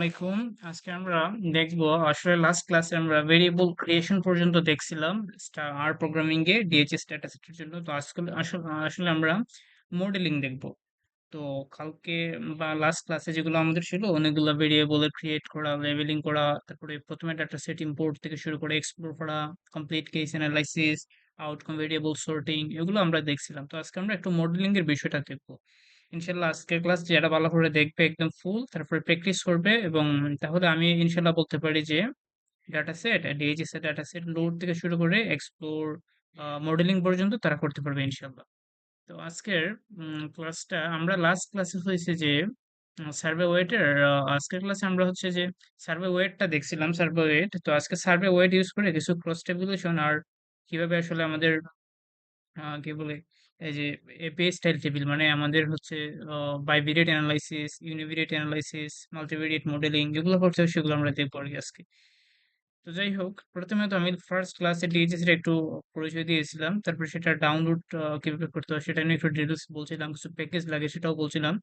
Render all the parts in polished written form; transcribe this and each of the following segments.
আসসালামাইকুম। আজকে আমরা দেখবো আসলে লাস্ট ক্লাসে আমরা ভেরিয়েবল ক্রিয়েশন পর্যন্ত দেখছিলাম আর প্রোগ্রামিং এ ডিএইচএস ডেটা সেটের জন্য। তো আজকে আসলে আসলে আমরা মডেলিং দেখবো। তো কালকে বা লাস্ট ক্লাসে যেগুলো আমাদের ছিল অনেকগুলো ভেরিয়েবল ক্রিয়েট করা, লেবেলিং করা, তারপরে প্রথমে ডাটা সেট ইম্পোর্ট থেকে শুরু করে এক্সপ্লোর করা, complete case analysis, outcome variable sorting, এগুলো আমরা দেখছিলাম। তো আজকে আমরা একটু মডেলিং এর বিষয়টা দেখবো ইনশাল্লাহ। আজকের ক্লাস যারা ভালো করে দেখবে একদম ফুল, তারপরে প্র্যাকটিস করবে, এবং তাহলে আমি ইনশাল্লাহ বলতে পারি যে ডাটা সেট, ডিএইচএস এর ডাটা সেট লোড থেকে শুরু করে এক্সপ্লোর, মডেলিং পর্যন্ত তারা করতে পারবে ইনশাল্লাহ। তো আজকের ক্লাসটা আমরা লাস্ট ক্লাসে হয়েছে যে সার্ভে ওয়েটের, আজকের ক্লাসে আমরা হচ্ছে যে সার্ভে ওয়েটটা দেখছিলাম, সার্ভে ওয়েট। তো আজকে সার্ভে ওয়েট ইউজ করে কিছু ক্রস টেবিলেশন আর কিভাবে আসলে আমাদের কি বলে, এই যে পে স্টাইল টেবিল, মানে আমাদের হচ্ছে bivariate analysis, ইউনিভেরিয়েট analysis, multivariate modelling, যেগুলো করছে সেগুলো আমরা দেখবো আর কি আজকে। তো যাই হোক, প্রথমে তো আমি ফার্স্ট ক্লাসে ডিএইচএস এর একটু পরিচয় দিয়েছিলাম, তারপর সেটা ডাউনলোড কিভাবে করতে হয় সেটা নিয়ে একটু ডিটেলস বলছিলাম, কিছু প্যাকেজ লাগে সেটাও বলছিলাম,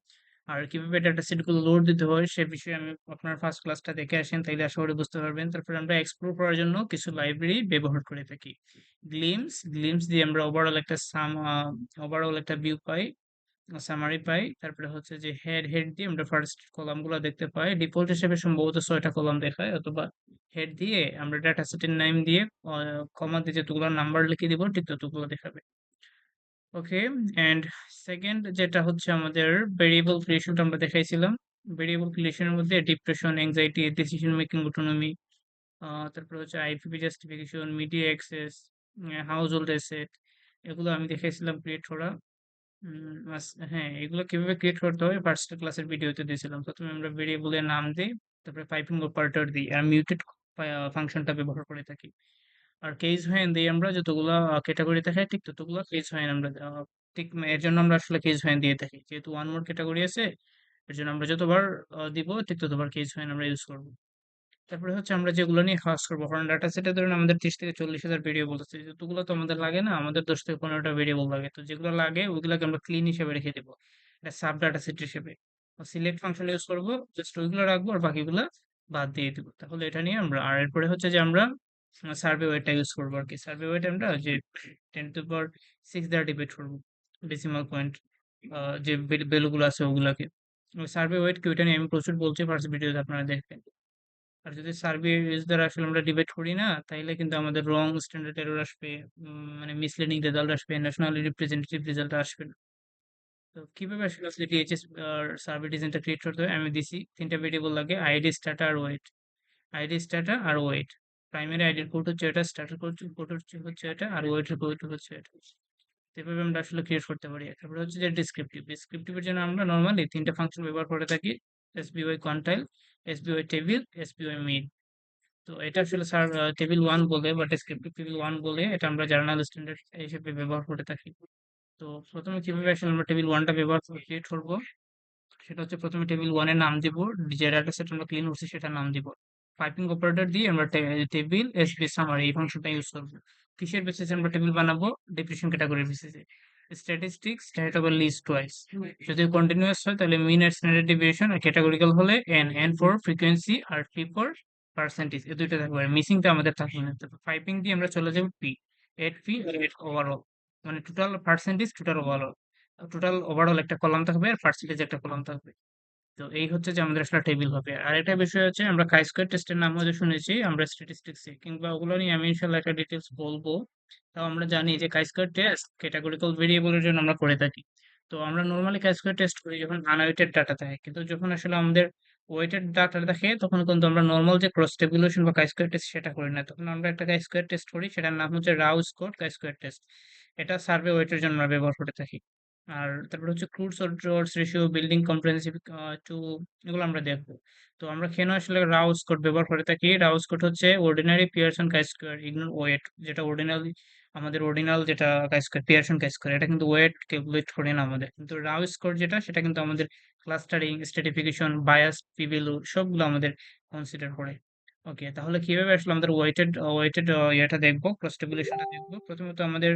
আর কিভাবে ডাটা সেট গুলো লোড দিতে হয় সে বিষয়ে আমি আপনার ফার্স্ট ক্লাসটা দেখে আসেন, তাইলে আশা করি বুঝতে পারবেন। তারপরে আমরা এক্সপ্লোর করার জন্য কিছু লাইব্রেরি ব্যবহার করে থাকি। গ্লিমস দিয়ে আমরা ওভারঅল একটা ভিউ পাই, সামারি পাই। তারপরে হচ্ছে যে হেড দিয়ে আমরা ফার্স্ট কলাম গুলো দেখতে পাই, ডিফল্ট হিসেবে সম্ভবত 6টা কলাম দেখায়, অথবা হেড দিয়ে আমরা ডাটা সেটের নাম দিয়ে কমা দিয়ে যতগুলো নাম্বার লিখে দিব ঠিক ততগুলো দেখাবে। ওকে। এন্ড সেকেন্ড যেটা হচ্ছে আমাদের ভেরিয়েবল ক্রিয়েশনটা আমরা দেখাইছিলাম। ভেরিয়েবল ক্রিয়েশনের মধ্যে depression, anxiety, decision making autonomy, তারপরে হচ্ছে IPv justification, media access, house hold asset, এগুলো আমি দেখাইছিলাম ক্রিয়েট করা। হ্যাঁ, এগুলো কিভাবে ক্রিয়েট করতে হয় ফার্স্ট ক্লাসের ভিডিওতে দিয়েছিলাম। প্রথমে আমরা ভেরিয়েবলের নাম দিই, তারপরে পাইপিং অপারেটর দিই, আর মিউটেড ফাংশনটা ব্যবহার করে থাকি। আর কেস ভ্যান দিয়ে আমরা যতগুলো ক্যাটাগরি থাকে ঠিক ততগুলো কেস ভ্যান আমরা ঠিক এর জন্য আমরা আসলে কেস ভ্যান দিয়ে থাকি, যেহেতু ওয়ান মোর ক্যাটাগরি আছে। এর জন্য আমরা যতবার দিব ঠিক ততবার কেস ভ্যান আমরা ইউজ করবো। তারপরে হচ্ছে আমরা যেগুলো নিয়ে কাজ করবো, কারণ ডাটা সেটে ধরুন আমাদের 30 থেকে 40 হাজার ভেরিয়েবল আছে, যতগুলো তো আমাদের লাগে না, আমাদের 10 থেকে 15টা ভেরিয়েবল লাগে। তো যেগুলো লাগে ওইগুলোকে আমরা ক্লিন হিসেবে রেখে দেবো, এটা সাব ডাটা সেট হিসেবে সিলেক্ট ফাংশন ইউজ করবো, জাস্ট ওইগুলো রাখবো আর বাকিগুলো বাদ দিয়ে দিব। তাহলে এটা নিয়ে আমরা, আর এরপরে হচ্ছে যে আমরা সার্ভে ওয়েটটা ইউজ করবো আর কি। সার্ভে ওয়েট আমরা যে 10⁶ দ্বারা ডিভাইড করবো ডেসিমাল পয়েন্ট, যে ভ্যালুগুলো আছে ওগুলাকে। সার্ভে ওয়েট কি ওইটা নিয়ে আমি প্রচুর বলছি ফার্স্ট ভিডিওতে, আপনারা দেখবেন। আর যদি সার্ভে এজ দ্বারা আসলে আমরা ডিবেট করি না, তাইলে কিন্তু আমাদের রং স্ট্যান্ডার্ড এরর আসবে, মানে মিসলিডিং রেজাল্ট আসবে, ন্যাশনালি রিপ্রেজেন্টেটিভ রেজাল্ট আসবে না। তো কিভাবে আসলে ডিএইচএস সার্ভে ডিজাইনটা ক্রিয়েট করতে হয় আমি দিছি। 3টা ভেরিয়েবল লাগে, আইডি, স্ট্যাটা আর ওয়েট। আইডি, স্ট্যাটা আর ওয়েট। প্রাইমারি আইডির কোড হচ্ছে এটা, স্ট্যাটার কোড হচ্ছে এটা, আর ওয়েটের কোড হচ্ছে এটা। তো এভাবে আমরা আসলে ক্রিয়েট করতে পারি। তারপরে হচ্ছে যে ডিসক্রিপটিভের জন্য আমরা নর্মালি 3টা ফাংশন ব্যবহার করে থাকি: এসবিওয়াই কোয়ান্টাইল, এসবিওয়াই টেবিল, এসবিওয়াই মিন। তো এটা আসলে স্যার টেবিল ওয়ান বলে বা ডেসক্রিপটিভ টেবিল ওয়ান বলে, এটা আমরা জার্নাল স্ট্যান্ডার্ড হিসেবে ব্যবহার করে থাকি। তো প্রথমে কিভাবে আসলে আমরা টেবিল ওয়ানটা ক্রিয়েট করবো, সেটা হচ্ছে প্রথমে টেবিল ওয়ানের নাম দিব, যে ডাটা সেট আমরা ক্লিন করছি সেটার নাম দিব। পাইপিং অপারেটর দিয়ে আমরা টেবিল এসবি সামারি এই ফাংশনটা ইউজ করবো। কিসের বেসিসে আমরা টেবিল বানাবো? ডিপ্রেশন ক্যাটাগরির বেসিসে। Statistics, stat over list wise. যদি কন্টিনিউয়াস হয় তাহলে মিন আর স্ট্যান্ডার্ড ডেভিয়েশন, আর ক্যাটাগরিক্যাল হলে এন ফর ফ্রিকোয়েন্সি আর পি ফর পার্সেন্টেজ, এই দুইটা থাকবে। আর মিসিংটা আমাদের থাকবে না। তারপর পাইপিং দিয়ে আমরা চলে যাবো পি, এট পি আর এট ওভারঅল, মানে টোটাল পার্সেন্টেজ, টোটাল ওভারঅল একটা কলাম থাকবে আর পার্সেন্টেজ একটা কলাম থাকবে। তো এই হচ্ছে যে আমাদের আসলে টেবিল হবে। আর একটা বিষয় হচ্ছে, আমরা কাই স্কোয়ার টেস্টের নাম হয়তো শুনেছি আমরা স্ট্যাটিস্টিক্সে, কিংবা ওগুলো নিয়ে আমি ইনশাল্লাহ একটা ডিটেলস বলবো। তাও আমরা জানি যে কাই স্কোয়ার টেস্ট ক্যাটাগরিক্যাল ভেরিয়েবলের জন্য আমরা করে থাকি। তো আমরা নর্মালি কাই স্কোয়ার টেস্ট করি যখন আনওয়েটেড ডাটা থাকে, কিন্তু যখন আসলে আমাদের ওয়েটেড ডাটা থাকে তখন কিন্তু আমরা নর্মাল যে ক্রস টেবিলেশন বা কাই স্কোয়ার টেস্ট সেটা করি না, তখন আমরা একটা কাই স্কোয়ার টেস্ট করি, সেটার নাম হচ্ছে Rao Scott chi square test. এটা সার্ভে ওয়েটের জন্য আমরা ব্যবহার করে থাকি। আর তারপর হচ্ছে crudes or odds ratio, building comprehensive to, এগুলো আমরা দেখবো। তো আমরা কেন আসলে রাউস কোড ব্যবহার করে থাকি? রাউস কোড হচ্ছে অর্ডিনারি পিয়ারসন কাই স্কোয়ার ইগনোর ওয়েট, যেটা অর্ডিনাল যেটা কাই স্কোয়ার, পিয়ারসন কাই স্কোয়ার, এটা কিন্তু ওয়েট ক্যালকুলেট করে না আমাদের, কিন্তু রাও স্কোর যেটা সেটা কিন্তু আমাদের clustering, stratification, bias, P value সবগুলো আমাদের কনসিডার করে। ওকে, তাহলে কিভাবে আসলে আমাদের ওয়েটেড ইয়েটা দেখবো, ক্রস টেবিলেশনটা দেখবো? প্রথমত আমাদের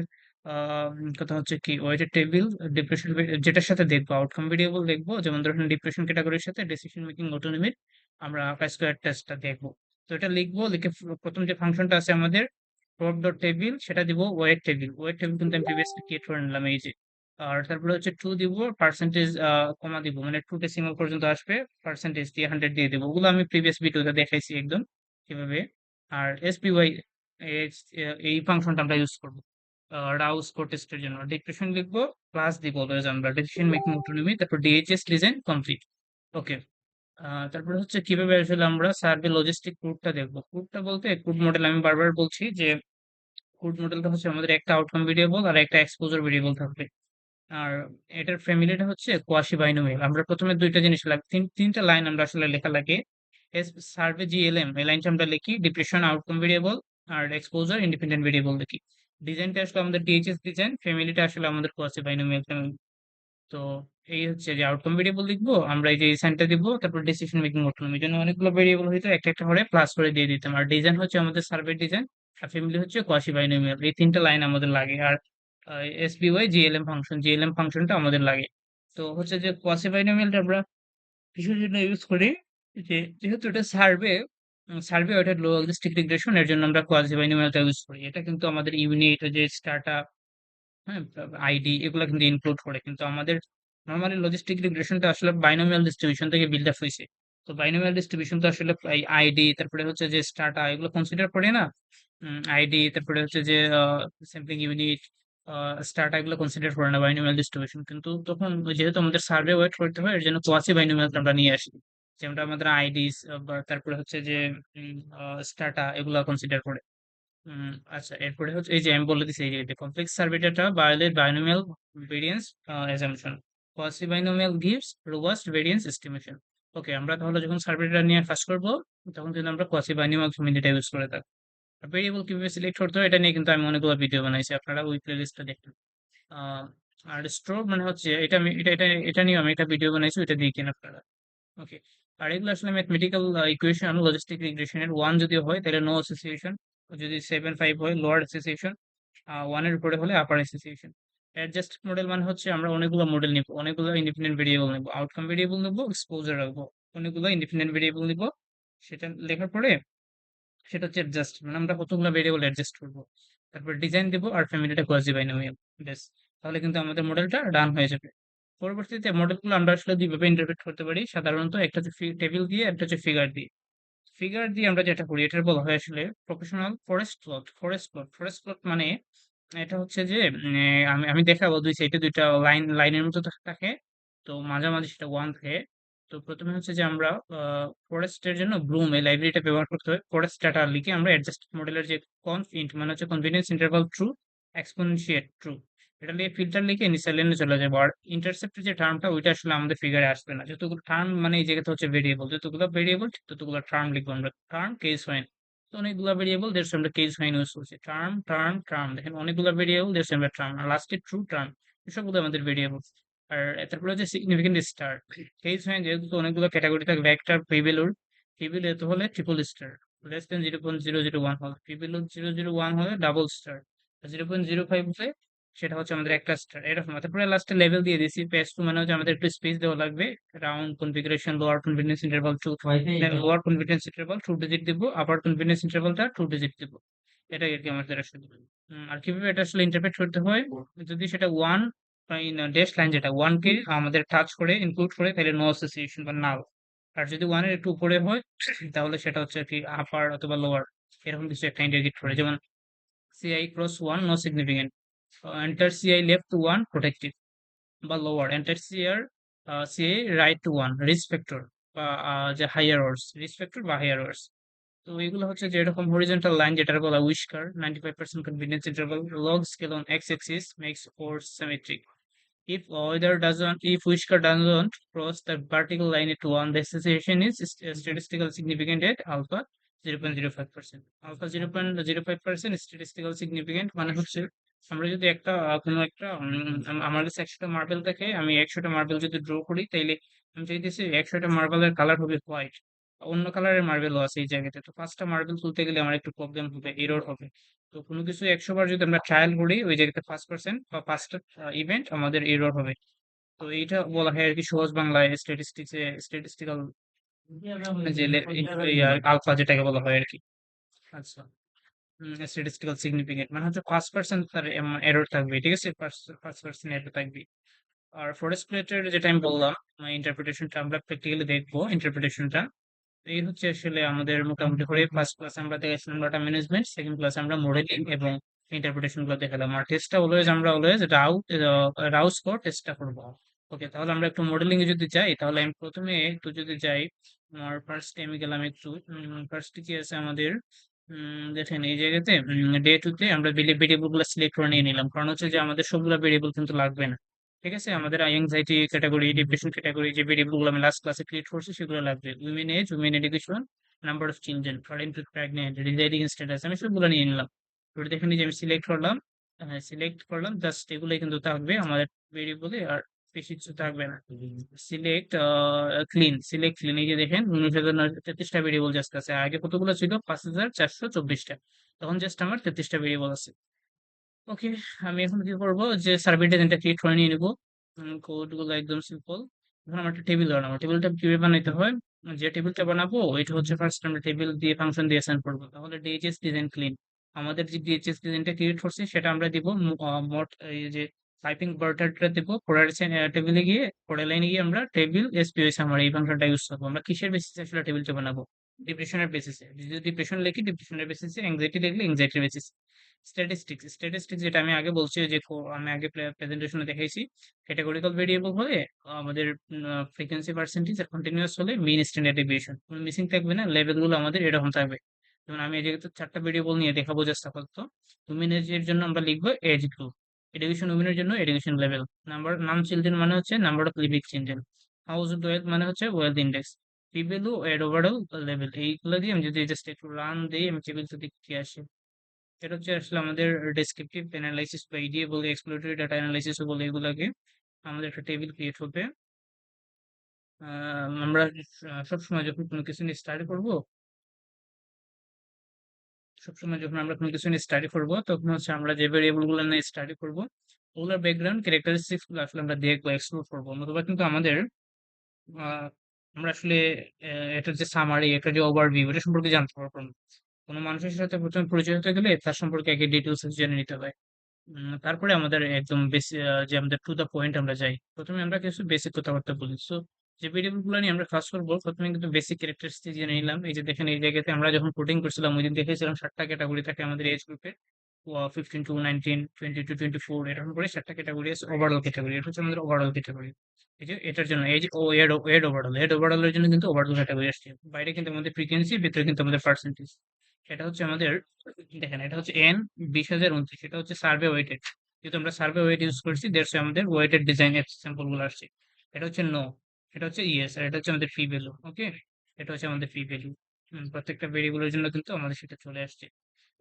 কথা হচ্ছে কি, ওয়েটেড টেবিল ডিপ্রেশন যেটার সাথে দেখবো, আউটকাম ভেরিয়েবল দেখবো, যেমন ধরুন ডিপ্রেশন ক্যাটাগরির সাথে ডিসিশন মেকিং অটোনমির আমরা কাই স্কোয়ার টেস্টটা দেখবো। তো এটা লিখবো, লিখে প্রথম যে ফাংশনটা আছে আমাদের প্রপ ডট টেবিল, সেটা দিব ওয়েট টেবিল। ওয়েট টেবিল কিন্তু আমি প্রিভিয়াসলি ক্রিয়েট করে নিলাম, এই যে। আর তারপরে হচ্ছে টু দিব, পার্সেন্টেজ কমা দিব, মানে টু ডেসিমাল পর্যন্ত আসবে, পার্সেন্টেজ দিয়ে 100 দিয়ে দেবো। ওগুলো আমি প্রিভিয়াস ভিডিওতে দেখাইছি একদম কিভাবে। আর এসপিওয়াই এই ফাংশনটা আমরা ইউজ করবো রাউস টেস্টের জন্য। ডিক্রিপশন লিখবো, প্লাস দিব অলওয়েজ আমরা ডিসিশন মেকিং অটোনমি, তারপর ডিএইচএস ডিজাইন কমপ্লিট। ওকে। তারপরে হচ্ছে কিভাবে আসলে আমরা সার্ভে লজিস্টিক কোডটা দেখবো। কোডটা বলতে কোড মডেল, আমি বারবার বলছি যে কোড মডেলটা হচ্ছে আমাদের একটা আউটকাম ভেরিয়েবল আর একটা এক্সপোজার ভেরিয়েবল থাকবে। আর এটার ফ্যামিলিটা হচ্ছে কোয়াসি বাইনোমিয়াল। আমরা প্রথমে দুইটা জিনিস তিনটা লাইন আমরা আসলে লেখা লাগে। সার্ভে জিএলএম এই লাইনটা আমরা লিখি, ডিপ্রেশন আউটকাম ভেরিয়েবল, আর এক্সপোজার ইন্ডিপেন্ডেন্ট ভেরিয়েবল লিখি। ডিজাইনটা আসলে আমাদের ডিএইচএস ডিজাইন, ফ্যামিলিটা আসলে আমাদের কোয়াসি বাইনোমিয়াল ফ্যামিলি। তো এই হচ্ছে যে আউটকাম ভেরিয়েবল লিখবো আমরা, এই যে সাইনটা দিব, তারপর ডিসিশন মেকিং অটোনমি জন্য অনেকগুলো ভেরিয়েবল হইতো, একটা একটা করে প্লাস করে দিয়ে দিতাম। আর ডিজাইন হচ্ছে আমাদের সার্ভে ডিজাইন, আর ফ্যামিলি হচ্ছে কোয়াসি বাইনোমিয়াল। এই তিনটা লাইন আমাদের লাগে। আর এসবিওয়াই জিএলএম ফাংশন, জিএলএম ফাংশনটা আমাদের লাগে। তো হচ্ছে যে কোয়াসি বাইনোমিয়ালটা আমরা কিসের জন্য ইউজ করি, যে যেহেতু এটা সার্ভে, সার্ভে ওটা লজিস্টিক রিগ্রেশন, এর জন্য আমরা কোয়াসি বাইনোমিয়ালটা ইউজ করি। এটা কিন্তু আমাদের ইউনিট, যে স্টার্ট, হ্যাঁ, আইডি, এগুলো কিন্তু ইনক্লুড করে। কিন্তু আমাদের নর্মালি লজিস্টিক রিগ্রেশনটা আসলে বাইনোমিয়াল ডিস্ট্রিবিউশন থেকে বিল্ড আপ হয়েছে। তো বাইনোমিয়াল ডিস্ট্রিবিউশন তো আসলে আইডি, তারপরে হচ্ছে যে স্টার্টা, এগুলো কনসিডার করে না। আইডি, তারপরে হচ্ছে যে স্যাম্পলিং ইউনিট, স্টার্টা, এগুলো কনসিডার করে না বাইনোমিয়াল ডিস্ট্রিবিউশন। কিন্তু তখন যেহেতু আমাদের সার্ভে ওয়েট করতে হয়, এর জন্য কোয়াসি বাইনোমিয়াল আমরা নিয়ে আসি, যেমন আমাদের আইডিস বা তারপরে হচ্ছে যে স্টার্টা, এগুলো কনসিডার করে। আচ্ছা, এরপরে হচ্ছে এই যে আমি বলে দিচ্ছি, এই যে complex survey data violate binomial variance assumption, quasi binomial gives robust variance estimation. Okay, আমরা তাহলে যখন সার্ভে ডাটা নিয়ে কাজ করব, তখন কিন্তু আমরা কোয়াসি বাইনোমিয়াল ফ্যামিলিটা ইউজ করে থাকবো। ভেরিয়েবল কিভাবে সিলেক্ট করতে হয় এটা নিয়ে কিন্তু আমি অনেকগুলো ভিডিও বানাইছি, আপনারা ওই প্লেলিস্টটা দেখবেন। আহ, আর স্ট্রোক মানে হচ্ছে এটা, আমি এটা নিয়ে আমি একটা ভিডিও বানাইছি, এটা দিয়ে কিনা আপনারা। ওকে। আর এগুলো আসলে ম্যাথমেটিক্যাল ইকুয়েশন, লজিস্টিক রিগ্রেশনের ওয়ান যদি হয় তাহলে নো অ্যাসোসিয়েশন, যদি 7 5 হয় লোয়ার অ্যাসোসিয়েশন, ওয়ানের উপরে হলে আপার অ্যাসোসিয়েশন। অ্যাডজাস্ট মডেল মানে হচ্ছে আমরা অনেকগুলো মডেল নিব, অনেকগুলো ইন্ডিপেন্ডেন্ট ভেরিয়েবল নিব, আউটকাম ভেরিয়েবল নিব, এক্সপোজার রাখবো, অনেকগুলো ইন্ডিপেন্ডেন্ট ভেরিয়েবল নিব। সেটা লেখার পরে সেটা হচ্ছে অ্যাডজাস্ট, মানে আমরা কতগুলো ভেরিয়েবল অ্যাডজাস্ট করবো। তারপর ডিজাইন দিব, আর ফ্যামিলিটা কোয়াজি বাইনোমিয়াল। বেশ, তাহলে কিন্তু আমাদের মডেলটা ডান হয়ে যাবে। পরবর্তীতে মডেলগুলো আমরা আসলে দুইভাবে ইন্টারপ্রেট করতে পারি সাধারণত, একটা হচ্ছে টেবিল দিয়ে, একটা হচ্ছে ফিগার দিয়ে। ফিগার দিয়ে আমরা যেটা করি, এটার বলা হয় আসলে professional forest plot. Forest plot মানে এটা হচ্ছে যে আমি আমি দেখাবো, দুই সাইডে দুইটা লাইনের মতো থাকে। তো মাঝামাঝি সেটা ওয়ান থাকে। তো প্রথমে হচ্ছে যে আমরা ফরেস্টের জন্য ব্লুম এই লাইব্রেরিটা ব্যবহার করতে হয়। ফরেস্ট ডাটা লিখে আমরা অ্যাডজাস্ট মডেলের যে কনফিন্ট মানে হচ্ছে কনফিডেন্স ইন্টারভাল ট্রু, এক্সপোনেনশিয়েট ট্রু, এটা লিখে ফিল্টার লিখে নিচের লাইনে চলে যাবো। আর ইন্টারসেপ্টের যে টার্মটা, ওইটা আসলে আমাদের ফিগারে আসবে না। যতগুলো টার্ম মানে এই জায়গাতে হচ্ছে ভেরিয়েবল, যতগুলো ভেরিয়েবল ঠিক ততগুলো টার্ম লিখবো আমরা। টার্ম কেস হয়, তো অনেকগুলো ভেরিয়েবল দেড়শো আমরা কেস ফাইন ইউজ করছি। টার্ম টার্ম টার্ম, দেখেন অনেকগুলো ভেরিয়েবল দেড়শো আমরা টার্ম, আর লাস্টে ট্রু টার্ম, এসবগুলো আমাদের ভেরিয়েবল। আর তারপরে হচ্ছে সিগনিফিকেন্ট স্টার। কেস ফাইন যেহেতু তো অনেকগুলো ক্যাটাগরি থাকবে, একটা ফিবেলুর, ফিবেল এত হলে ট্রিপল স্টার, লেস দেন 0.001 হলে ফিবেলুর, 001 হলে ডাবল স্টার, 0.05 হলে সেটা হচ্ছে আমাদের একটা স্টার, এরকম। তারপরে লাস্টে লেভেল দিয়ে দিয়েছি, পেজ টু মানে হচ্ছে আমাদের একটু স্পেস দেওয়া লাগবে। Round configuration, lower confidence interval two, lower confidence interval 2 digit দিব, আপার কনফিডেন্স ইন্টারভালটা 2 ডিজিট দিব। এটাই আর কি আমাদের আসলে। আর কিভাবে এটা আসলে ইন্টারপ্রেট করতে হয়, যদি সেটা ওয়ান ড্যাশ লাইন, যেটা ওয়ান কে আমাদের টাচ করে ইনক্লুড করে, তাহলে নো অ্যাসোসিয়েশন বা নাল। আর যদি ওয়ানের একটু উপরে হয়, তাহলে সেটা হচ্ছে আর কি আপার অথবা লোয়ার, এরকম কিছু একটা ইন্ডিকেট করে। যেমন CI cross one no significant, entire CI left to one protected, বা lower entire CI right to one risk factor, বা যে হাইয়ার অর্স রিস্ক ফ্যাক্টর বা হাইয়ার অর্স। তো এগুলো হচ্ছে যে এরকম হরিজন্টাল লাইন, যেটার বলা whisker, 95% confidence interval, log scale on x axis makes course symmetric. If whisker doesn't cross the vertical line at one, the association is statistically significant at alpha 0.05%. Alpha 0.05% statistical significant মানে হচ্ছে আমরা যদি একটা কোনো একটা আমার কাছে 100টা মার্বেল থাকে, আমি 100টা মার্বেল যদি ড্র করি, তাইলে আমি চাইতেছি 100টা মার্বেলের কালার হবে হোয়াইট, অন্য কালারের মার্বেলও আছে এই জায়গাতে। তো 5টা মার্বেল তুলতে গেলে আমার একটু প্রবলেম হবে, এরর হবে। তো কোনো কিছু 100 বার যদি আমরা ট্রায়াল করি, ওই জায়গাতে 5% বা 5টা ইভেন্ট আমাদের এরর হবে। তো এইটা বলা হয় আর কি সহজ বাংলায় স্ট্যাটিস্টিক্যাল যে আলফা যেটাকে বলা হয় আর কি। আচ্ছা, স্ট্যাটিস্টিক্যাল সিগনিফিকেন্ট মানে হচ্ছে 5% তার এরর থাকবে, ঠিক আছে, 5% এরর থাকবে। আর ফরেস্ট প্লেটের যেটা আমি বললাম, ইন্টারপ্রিটেশনটা আমরা প্র্যাকটিক্যালি দেখবো ইন্টারপ্রিটেশনটা। এই হচ্ছে আসলে আমাদের মোটামুটি করে ফার্স্ট ক্লাস আমরা দেখেছিলাম ডাটা ম্যানেজমেন্ট, সেকেন্ড ক্লাস আমরা মডেলিং এবং ইন্টারপ্রিটেশন গুলো দেখালাম। আর টেস্টটা অলওয়েজ আমরা অলওয়েজ রাউস করে টেস্টটা করবো। ওকে, তাহলে আমরা একটু মডেলিং এ যদি যাই, তাহলে আমি প্রথমে একটু যদি যাই, আমার ফার্স্ট আমি গেলাম একটু, ফার্স্ট কি আছে আমাদের, দেখেন এই জায়গাতে ডে টু তে আমরা ভেরিয়েবল গুলো সিলেক্ট করে নিয়ে নিলাম, কারণ হচ্ছে যে আমাদের সবগুলো ভেরিয়েবল কিন্তু লাগবে না। ঠিক আছে, আমাদের অ্যাংজাইটি ক্যাটাগরি, ডিপ্রেশন ক্যাটাগরি যে ভেরিয়েবল গুলো আমি লাস্ট ক্লাসে ক্রিয়েট করছি সেগুলো লাগবে। Women age, women education, number of children, current pregnant, residing status, আমি সবগুলো নিয়ে নিলাম। তো দেখেন এই যে আমি সিলেক্ট করলাম, হ্যাঁ সিলেক্ট করলাম, জাস্ট এগুলোই কিন্তু থাকবে আমাদের ভেরিয়েবলে, আর বেশি কিছু থাকবে না। সিলেক্ট ক্লিন, সিলেক্ট ক্লিন, এই যে দেখেন 19,033টা ভেরিয়েবল জাস্ট আছে। আগে কতগুলো ছিল? 5,424টা। তখন জাস্ট আমার 33টা ভেরিয়েবল আছে। ওকে, আমি এখন কি করবো, যে সার্ভে ডিজাইনটা ক্রিয়েট করে নিয়ে নিবো। কোড গুলো একদম সিম্পল। এখন আমার একটা টেবিল বানাবো। টেবিলটা কিভাবে বানাইতে হয়, যে টেবিলটা বানাবো ওইটা হচ্ছে ফার্স্ট আমরা টেবিল দিয়ে ফাংশন দিয়ে অ্যাসাইন করবো। তাহলে ডিএইচএস ডিজাইন ক্লিন, আমাদের যে ডিএইচএস ডিজাইনটা ক্রিয়েট করছি সেটা আমরা দিব মোট, এই যে টাইপিং বার্টারটা দিব পরের টেবিলে গিয়ে, পরের লাইনে গিয়ে আমরা টেবিল এসপিওএস আমার এই ফাংশনটা ইউজ করবো। আমরা কিসের বেসিসে আসলে টেবিলটা বানাবো? ডিপ্রেশনের বেসিসে। যদি ডিপ্রেশন লিখি ডিপ্রেশনের বেসিসে, এংজাইটি লিখলে এংজাইটির বেসিসে। স্ট্যাটিস্টিক্স, স্ট্যাটিস্টিক্স যেটা আমি আগে বলছি, যে আমি আগে প্রেজেন্টেশনে দেখাইছি, ক্যাটাগরিক্যাল ভেরিয়েবল হলে আমাদের ফ্রিকোয়েন্সি পার্সেন্টেজ, আর কন্টিনিউয়াস হলে মিন স্ট্যান্ডার্ড ডেভিয়েশন, মিসিং থাকবে না, লেভেল গুলো আমাদের এরকম থাকবে। যেমন আমি এই যেহেতু 4টা ভেরিয়েবল নিয়ে দেখাবো জাস্ট আপাতত। উমেন এর জন্য আমরা লিখবো এজ গ্রুপ, এডুকেশন উমেনের জন্য এডুকেশন লেভেল, নাম চিলড্রেন মানে হচ্ছে number of living children, house wealth মানে হচ্ছে wealth index, p value, add overall level. এইগুলো দিয়ে আমি যদি জাস্ট একটু রান দিই, আমি টেবিলটা দেখতে আসি। এটা হচ্ছে আসলে আমাদের ডেসক্রিপটিভ অ্যানালাইসিস বা ইডিএ বলে, এক্সপ্লোরেটরি ডাটা অ্যানালাইসিস বলে এগুলাকে। আমাদের একটা টেবিল ক্রিয়েট হবে। আমরা সবসময় যখন কোনো কিছু নিয়ে স্টাডি করব, সবসময় যখন আমরা কোনো কিছু নিয়ে স্টাডি করব, তখন হচ্ছে আমরা যে ভেরিয়েবল গুলো নিয়ে স্টাডি করব ওগুলোর ব্যাকগ্রাউন্ড ক্যারেক্টারিস্টিক্স গুলো আসলে আমরা দেখবো, এক্সপ্লোর করবো। নতুবা কিন্তু আমাদের আমরা আসলে এটার যে সামারি, এটার যে ওভারভিউ, এটা সম্পর্কে জানতে পারবো না। কোনো মানুষের সাথে প্রথমে পরিচয় হতে গেলে তার সম্পর্কে আগে ডিটেলস জেনে নিতে হয়। তারপরে আমাদের একদম বেশি যে আমাদের টু দা পয়েন্ট আমরা যাই, প্রথমে আমরা কিছু বেসিক কথাবার্তা বলি। সো যে ভেরিয়েবল গুলো নিয়ে আমরা কাজ করবো, প্রথমে কিন্তু বেসিক ক্যারেক্টারিস্টিক জেনে নিলাম। এই যে দেখেন এই জায়গাতে আমরা যখন কোডিং করছিলাম ওই দিন দেখেছিলাম 7টা ক্যাটাগরি থাকে আমাদের এজ গ্রুপে, 15 to 19, 20 to 24, এরকম করে 7টা ক্যাটাগরি আছে। ওভারঅল ক্যাটাগরি, এটা হচ্ছে আমাদের ওভারঅল ক্যাটাগরি। এই যে এটার জন্য এই যে ও এড ওভারঅল, এড ওভারঅল এর জন্য কিন্তু ওভারঅল ক্যাটাগরি আসছে। বাইরে কিন্তু আমাদের ফ্রিকোয়েন্সি, ভিতরে কিন্তু আমাদের পার্সেন্টেজ। এটা হচ্ছে আমাদের, দেখেন এটা হচ্ছে এন 20,029, এটা হচ্ছে সার্ভে ওয়েটেড। যেহেতু আমরা সার্ভে ওয়েট ইউজ করছি, দেড়শো আমাদের ওয়েটেড ডিজাইন স্যাম্পল গুলো আসছে। এটা হচ্ছে নো, এটা হচ্ছে ইয়েস, আর এটা হচ্ছে আমাদের ফি ভ্যালু। ওকে, এটা হচ্ছে আমাদের ফি ভ্যালু। প্রত্যেকটা ভেরিয়েবলের জন্য কিন্তু আমাদের সেটা চলে আসছে।